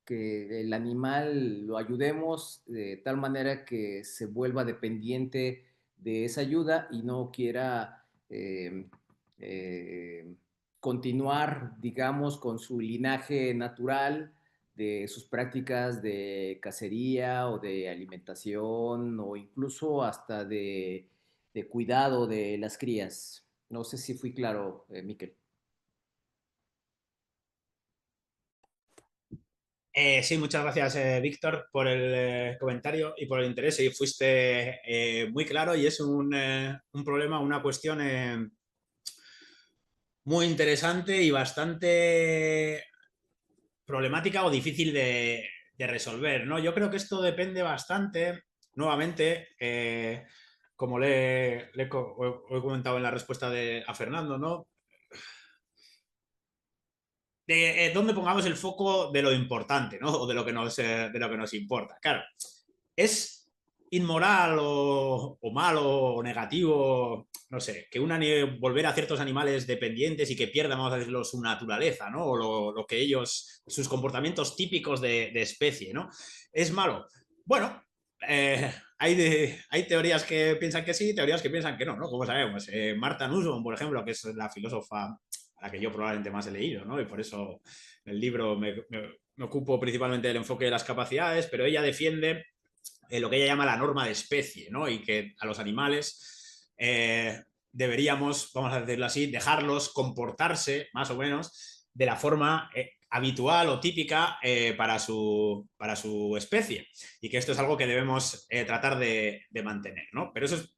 que el animal lo ayudemos de tal manera que se vuelva dependiente de esa ayuda y no quiera eh, continuar, digamos, con su linaje natural de sus prácticas de cacería o de alimentación o incluso hasta de cuidado de las crías. No sé si fui claro, Miquel. Sí, muchas gracias, Víctor, por el comentario y por el interés. Y fuiste muy claro y es un problema, una cuestión muy interesante y bastante problemática o difícil de resolver, ¿no? Yo creo que esto depende bastante, nuevamente, como le he comentado en la respuesta a Fernando, ¿no? De dónde pongamos el foco de lo importante, ¿no? O de lo que nos importa. Claro, es inmoral o malo o negativo, no sé, que volver a ciertos animales dependientes y que pierdan, vamos a decirlo, su naturaleza, ¿no? O lo que sus comportamientos típicos de especie, ¿no? ¿Es malo? Bueno, hay teorías que piensan que sí, teorías que piensan que no, ¿no? Como sabemos, Martha Nussbaum, por ejemplo, que es la filósofa a la que yo probablemente más he leído, ¿no? Y por eso en el libro me ocupo principalmente del enfoque de las capacidades, pero ella defiende lo que ella llama la norma de especie, ¿no? Y que a los animales deberíamos, vamos a decirlo así, dejarlos comportarse más o menos de la forma habitual o típica para su especie, y que esto es algo que debemos tratar de mantener, ¿no? Pero eso es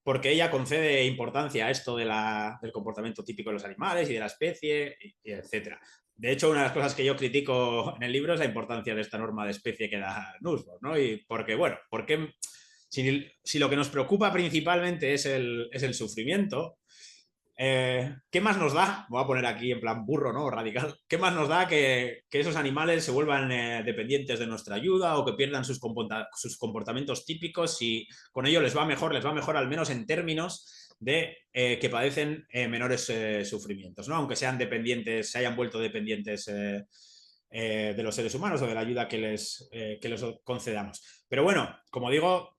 porque ella concede importancia a esto del comportamiento típico de los animales y de la especie, y etcétera. De hecho, una de las cosas que yo critico en el libro es la importancia de esta norma de especie que da Nussbaum, ¿no? Y porque, bueno, porque si lo que nos preocupa principalmente es el sufrimiento, ¿qué más nos da? Voy a poner aquí en plan burro, ¿no? Radical. ¿Qué más nos da que esos animales se vuelvan dependientes de nuestra ayuda o que pierdan sus comportamientos típicos, si con ello les va mejor al menos en términos de que padecen menores sufrimientos, ¿no? Aunque sean dependientes, se hayan vuelto dependientes de los seres humanos o de la ayuda que les concedamos. Pero bueno, como digo,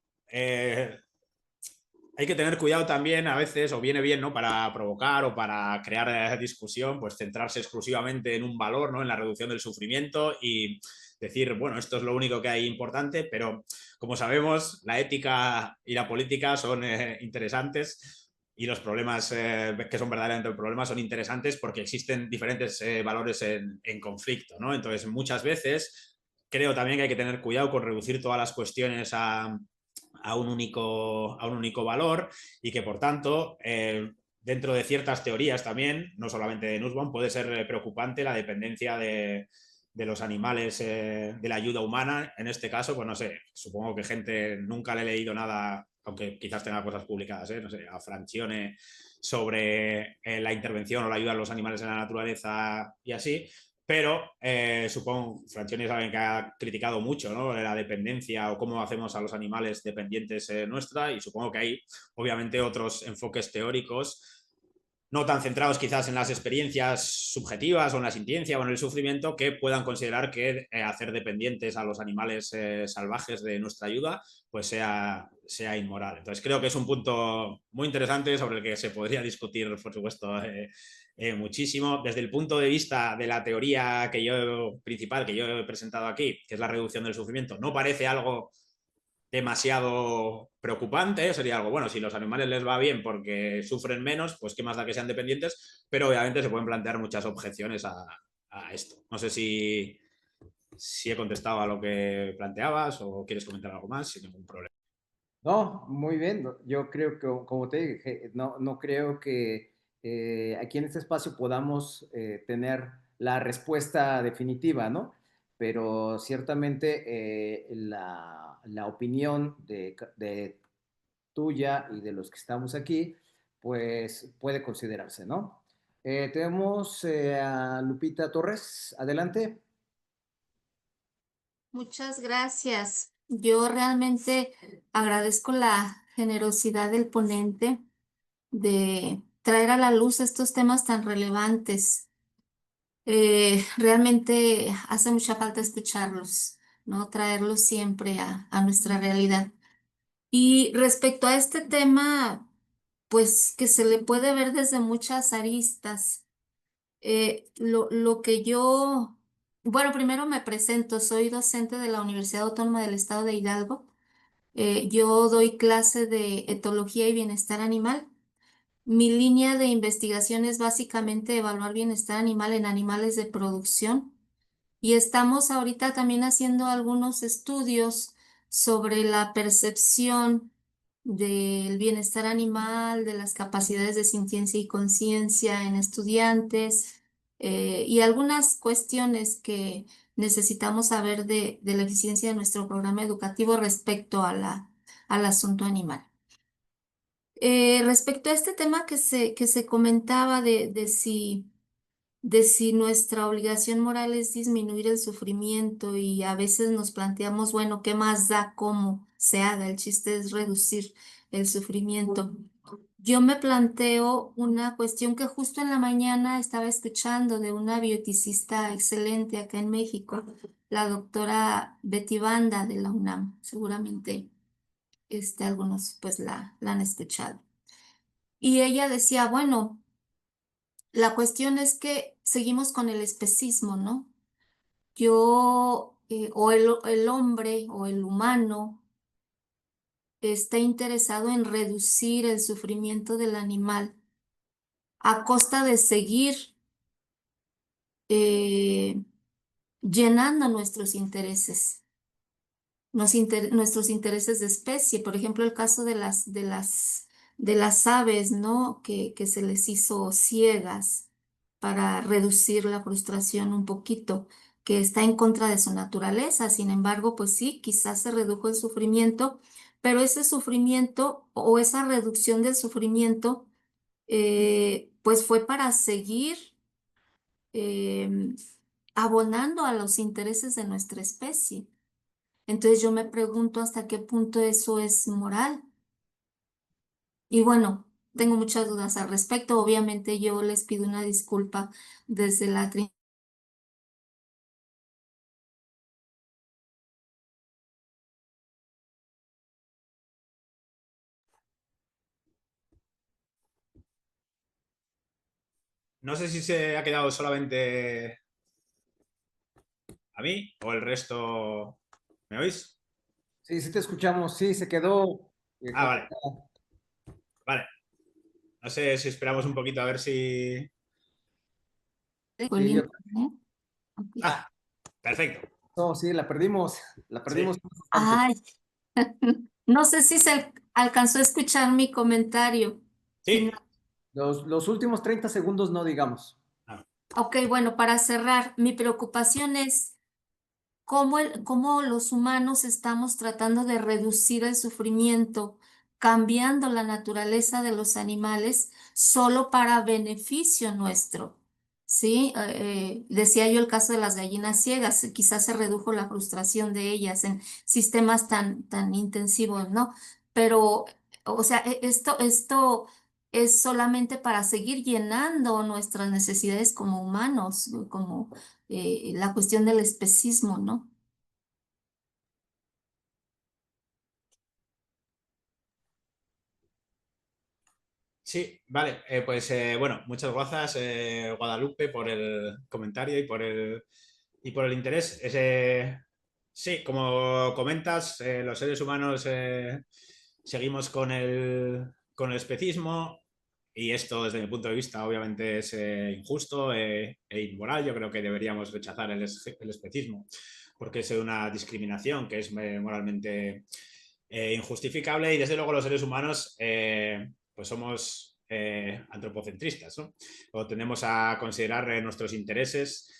hay que tener cuidado también a veces, o viene bien, ¿no? Para provocar o para crear discusión, pues centrarse exclusivamente en un valor, ¿no? En la reducción del sufrimiento y decir, bueno, esto es lo único que hay importante, pero como sabemos, la ética y la política son interesantes y los problemas que son verdaderamente problemas son interesantes porque existen diferentes valores en conflicto, ¿no? Entonces, muchas veces creo también que hay que tener cuidado con reducir todas las cuestiones a un único valor, y que por tanto dentro de ciertas teorías también, no solamente de Nussbaum, puede ser preocupante la dependencia de de los animales, de la ayuda humana. En este caso, pues no sé, supongo que gente, nunca le he leído nada, aunque quizás tenga cosas publicadas, no sé, a Francione sobre la intervención o la ayuda a los animales en la naturaleza y así. Pero supongo, Francione es alguien que ha criticado mucho, ¿no?, la dependencia o cómo hacemos a los animales dependientes nuestra, y supongo que hay obviamente otros enfoques teóricos no tan centrados quizás en las experiencias subjetivas o en la sintiencia o en el sufrimiento, que puedan considerar que hacer dependientes a los animales salvajes de nuestra ayuda pues sea inmoral. Entonces creo que es un punto muy interesante sobre el que se podría discutir, por supuesto, muchísimo. Desde el punto de vista de la teoría principal que yo he presentado aquí, que es la reducción del sufrimiento, no parece algo demasiado preocupante, sería algo, bueno, si los animales les va bien porque sufren menos, pues qué más da que sean dependientes, pero obviamente se pueden plantear muchas objeciones a esto. No sé si he contestado a lo que planteabas o quieres comentar algo más, sin ningún problema. No, muy bien. Yo creo que, como te dije, no creo que aquí en este espacio podamos tener la respuesta definitiva, ¿no? Pero ciertamente la opinión de tuya y de los que estamos aquí, pues puede considerarse, ¿no? Tenemos a Lupita Torres. Adelante. Muchas gracias. Yo realmente agradezco la generosidad del ponente de traer a la luz estos temas tan relevantes. Realmente hace mucha falta escucharlos, ¿no? Traerlos siempre a nuestra realidad. Y respecto a este tema, pues que se le puede ver desde muchas aristas. Lo que yo, bueno, primero me presento, soy docente de la Universidad Autónoma del Estado de Hidalgo. Yo doy clase de etología y bienestar animal. Mi línea de investigación es básicamente evaluar bienestar animal en animales de producción. Y estamos ahorita también haciendo algunos estudios sobre la percepción del bienestar animal, de las capacidades de sintiencia y conciencia en estudiantes, y algunas cuestiones que necesitamos saber de la eficiencia de nuestro programa educativo respecto a al asunto animal. Respecto a este tema que se comentaba de si nuestra obligación moral es disminuir el sufrimiento, y a veces nos planteamos, bueno, ¿qué más da cómo se haga? El chiste es reducir el sufrimiento. Yo me planteo una cuestión que justo en la mañana estaba escuchando de una bioeticista excelente acá en México, la doctora Betty Banda de la UNAM. Seguramente algunos pues la han escuchado. Y ella decía, bueno, la cuestión es que seguimos con el especismo, ¿no? O el hombre o el humano está interesado en reducir el sufrimiento del animal a costa de seguir eh, llenando nuestros intereses, nuestros intereses de especie. Por ejemplo, el caso de las aves, ¿no? Que se les hizo ciegas para reducir la frustración un poquito, que está en contra de su naturaleza. Sin embargo, pues sí, quizás se redujo el sufrimiento, pero ese sufrimiento o esa reducción del sufrimiento, pues fue para seguir em, abonando a los intereses de nuestra especie. Entonces yo me pregunto hasta qué punto eso es moral. Y bueno, tengo muchas dudas al respecto. Obviamente yo les pido una disculpa desde la No sé si se ha quedado solamente a mí o el resto. ¿Me oís? Sí, sí te escuchamos. Sí, se quedó. Vale. Vale. No sé si esperamos un poquito a ver si. Sí, Ah, perfecto. no, sí, la perdimos. La perdimos. Sí. Ay, no sé si se alcanzó a escuchar mi comentario. Sí. Los últimos 30 segundos no digamos. Ok, bueno, para cerrar, mi preocupación es cómo los humanos estamos tratando de reducir el sufrimiento, cambiando la naturaleza de los animales solo para beneficio nuestro. ¿Sí? Decía yo el caso de las gallinas ciegas, quizás se redujo la frustración de ellas en sistemas tan intensivos, ¿no? Pero, o sea, esto es solamente para seguir llenando nuestras necesidades como humanos, como la cuestión del especismo, ¿no? Sí, vale. Bueno, muchas gracias, Guadalupe, por el comentario y por el interés. Sí, como comentas, los seres humanos seguimos con el especismo y esto, desde mi punto de vista, obviamente es injusto e inmoral. Yo creo que deberíamos rechazar el especismo porque es una discriminación que es moralmente injustificable y desde luego los seres humanos pues somos antropocentristas, ¿no? O tendemos a considerar nuestros intereses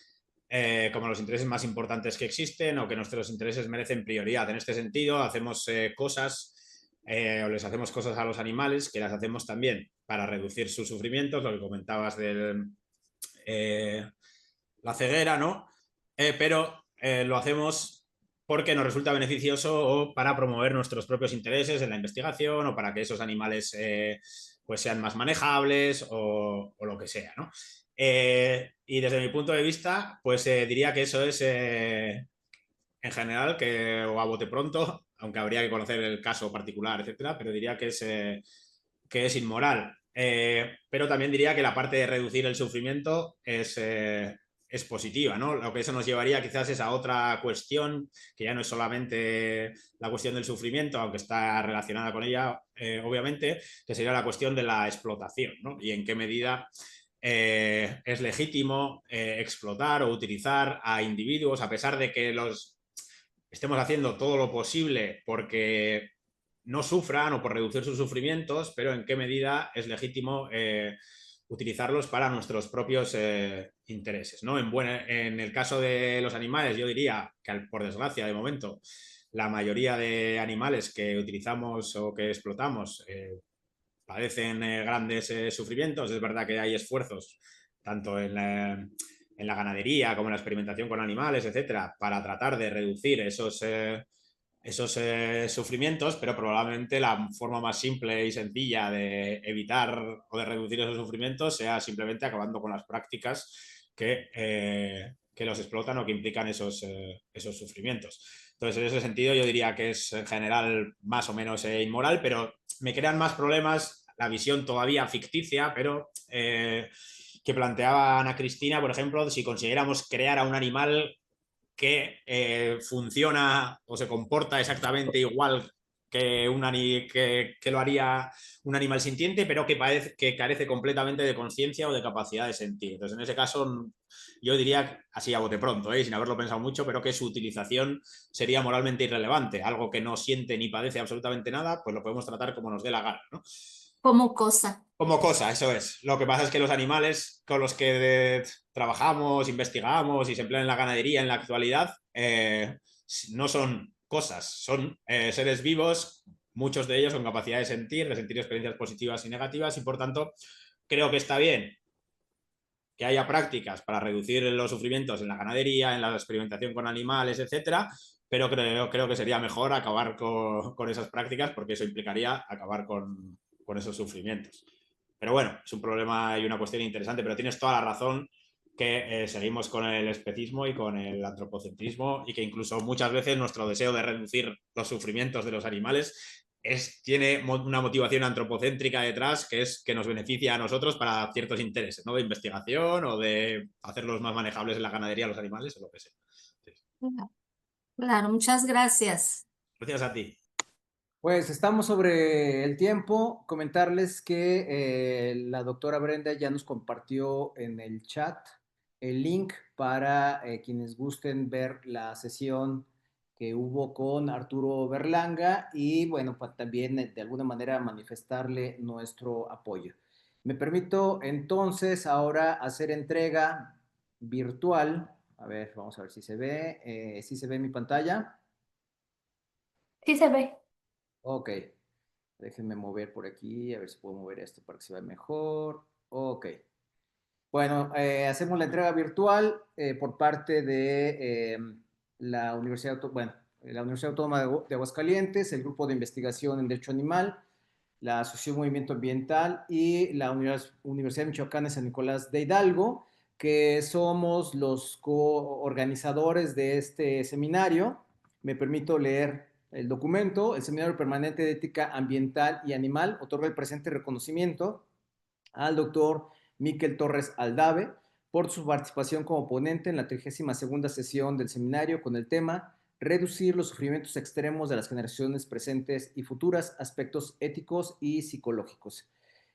como los intereses más importantes que existen o que nuestros intereses merecen prioridad. En este sentido, hacemos cosas o les hacemos cosas a los animales que las hacemos también para reducir sus sufrimientos, lo que comentabas de la ceguera, ¿no? Pero lo hacemos porque nos resulta beneficioso o para promover nuestros propios intereses en la investigación o para que esos animales pues sean más manejables o lo que sea, ¿no? Y desde mi punto de vista, pues diría que eso es en general, o a bote pronto, aunque habría que conocer el caso particular, etcétera, pero diría que es inmoral. Pero también diría que la parte de reducir el sufrimiento es positiva, ¿no? Lo que eso nos llevaría quizás es a otra cuestión, que ya no es solamente la cuestión del sufrimiento, aunque está relacionada con ella, obviamente, que sería la cuestión de la explotación, ¿no? Y en qué medida es legítimo explotar o utilizar a individuos, a pesar de que los estemos haciendo todo lo posible porque no sufran o por reducir sus sufrimientos, pero en qué medida es legítimo utilizarlos para nuestros propios intereses, ¿no? En el caso de los animales, yo diría que, por desgracia, de momento, la mayoría de animales que utilizamos o que explotamos padecen grandes sufrimientos. Es verdad que hay esfuerzos, tanto en la ganadería como en la experimentación con animales, etcétera, para tratar de reducir esos sufrimientos, pero probablemente la forma más simple y sencilla de evitar o de reducir esos sufrimientos sea simplemente acabando con las prácticas que los explotan o que implican esos sufrimientos. Entonces, en ese sentido, yo diría que es en general más o menos inmoral, pero me crean más problemas la visión todavía ficticia, pero que planteaba Ana Cristina, por ejemplo, si consiguiéramos crear a un animal que funciona o se comporta exactamente igual que lo haría un animal sintiente, pero que carece completamente de conciencia o de capacidad de sentir. Entonces, en ese caso, yo diría, así a bote pronto, sin haberlo pensado mucho, pero que su utilización sería moralmente irrelevante. Algo que no siente ni padece absolutamente nada, pues lo podemos tratar como nos dé la gana, ¿no? Como cosa. Como cosa, eso es. Lo que pasa es que los animales con los que trabajamos, investigamos y se emplean en la ganadería en la actualidad no son cosas, son seres vivos, muchos de ellos con capacidad de sentir experiencias positivas y negativas y por tanto creo que está bien que haya prácticas para reducir los sufrimientos en la ganadería, en la experimentación con animales, etcétera, pero creo que sería mejor acabar con esas prácticas porque eso implicaría acabar con esos sufrimientos. Pero bueno, es un problema y una cuestión interesante, pero tienes toda la razón que seguimos con el especismo y con el antropocentrismo y que incluso muchas veces nuestro deseo de reducir los sufrimientos de los animales tiene una motivación antropocéntrica detrás que es que nos beneficia a nosotros para ciertos intereses, ¿no? De investigación o de hacerlos más manejables en la ganadería los animales o lo que sea. Sí. Claro, muchas gracias. Gracias a ti. Pues estamos sobre el tiempo. Comentarles que la doctora Brenda ya nos compartió en el chat el link para quienes gusten ver la sesión que hubo con Arturo Berlanga y bueno, pues también de alguna manera manifestarle nuestro apoyo. Me permito entonces ahora hacer entrega virtual. A ver, vamos a ver si se ve. ¿Sí se ve mi pantalla? Sí se ve. Ok. Déjenme mover por aquí, a ver si puedo mover esto para que se vea mejor. Ok. Bueno, hacemos la entrega virtual por parte de la Universidad, la Universidad Autónoma de Aguascalientes, el Grupo de Investigación en Derecho Animal, la Asociación Movimiento Ambiental y la Universidad Michoacana de San Nicolás de Hidalgo, que somos los coorganizadores de este seminario. Me permito leer el documento. El Seminario Permanente de Ética Ambiental y Animal otorga el presente reconocimiento al doctor Miquel Torres Aldave por su participación como ponente en la 32ª sesión del seminario con el tema Reducir los sufrimientos extremos de las generaciones presentes y futuras, aspectos éticos y psicológicos.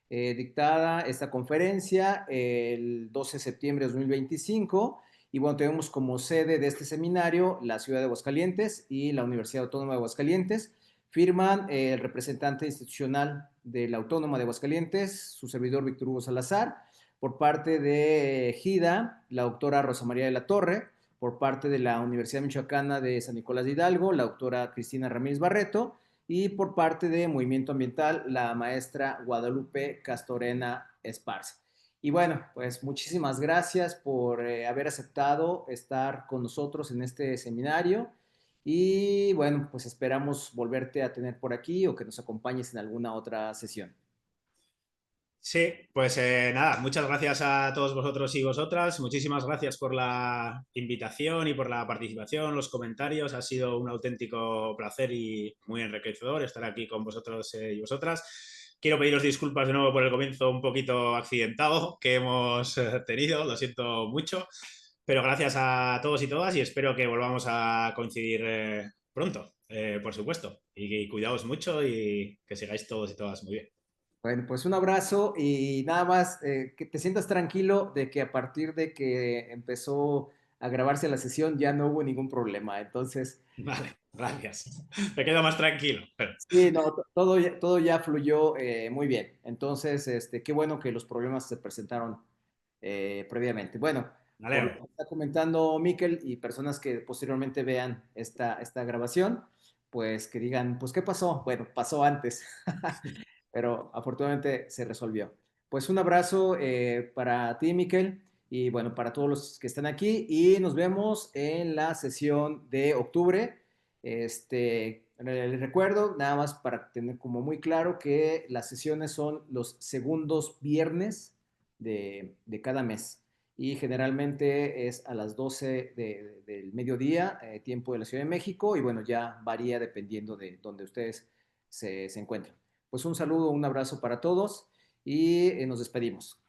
Dictada esta conferencia el 12 de septiembre de 2025 y bueno, tenemos como sede de este seminario la ciudad de Aguascalientes y la Universidad Autónoma de Aguascalientes. Firman el representante institucional de la Autónoma de Aguascalientes, su servidor Víctor Hugo Salazar, por parte de GIDA, la doctora Rosa María de la Torre, por parte de la Universidad Michoacana de San Nicolás de Hidalgo, la doctora Cristina Ramírez Barreto, y por parte de Movimiento Ambiental, la maestra Guadalupe Castorena Esparza. Y bueno, pues muchísimas gracias por haber aceptado estar con nosotros en este seminario. Y bueno, pues esperamos volverte a tener por aquí o que nos acompañes en alguna otra sesión. Sí, pues nada, muchas gracias a todos vosotros y vosotras. Muchísimas gracias por la invitación y por la participación, los comentarios. Ha sido un auténtico placer y muy enriquecedor estar aquí con vosotros y vosotras. Quiero pediros disculpas de nuevo por el comienzo un poquito accidentado que hemos tenido, lo siento mucho, pero gracias a todos y todas y espero que volvamos a coincidir pronto, por supuesto. Y cuidaos mucho y que sigáis todos y todas muy bien. Bueno, pues un abrazo y nada más que te sientas tranquilo de que a partir de que empezó a grabarse la sesión ya no hubo ningún problema. Entonces, Vale, gracias. Me quedo más tranquilo. sí, no, todo ya fluyó muy bien. Entonces, qué bueno que los problemas se presentaron previamente. Bueno, Me por lo alegro. que está comentando Miquel y personas que posteriormente vean esta grabación, pues que digan, pues, ¿qué pasó? Bueno, pasó antes, pero afortunadamente se resolvió. Pues un abrazo para ti, Miquel, y bueno, para todos los que están aquí, y nos vemos en la sesión de octubre. Les recuerdo, nada más para tener como muy claro, que las sesiones son los segundos viernes de cada mes y generalmente es a las 12 del mediodía, tiempo de la Ciudad de México, y bueno, ya varía dependiendo de donde ustedes se encuentren. Pues un saludo, un abrazo para todos y nos despedimos.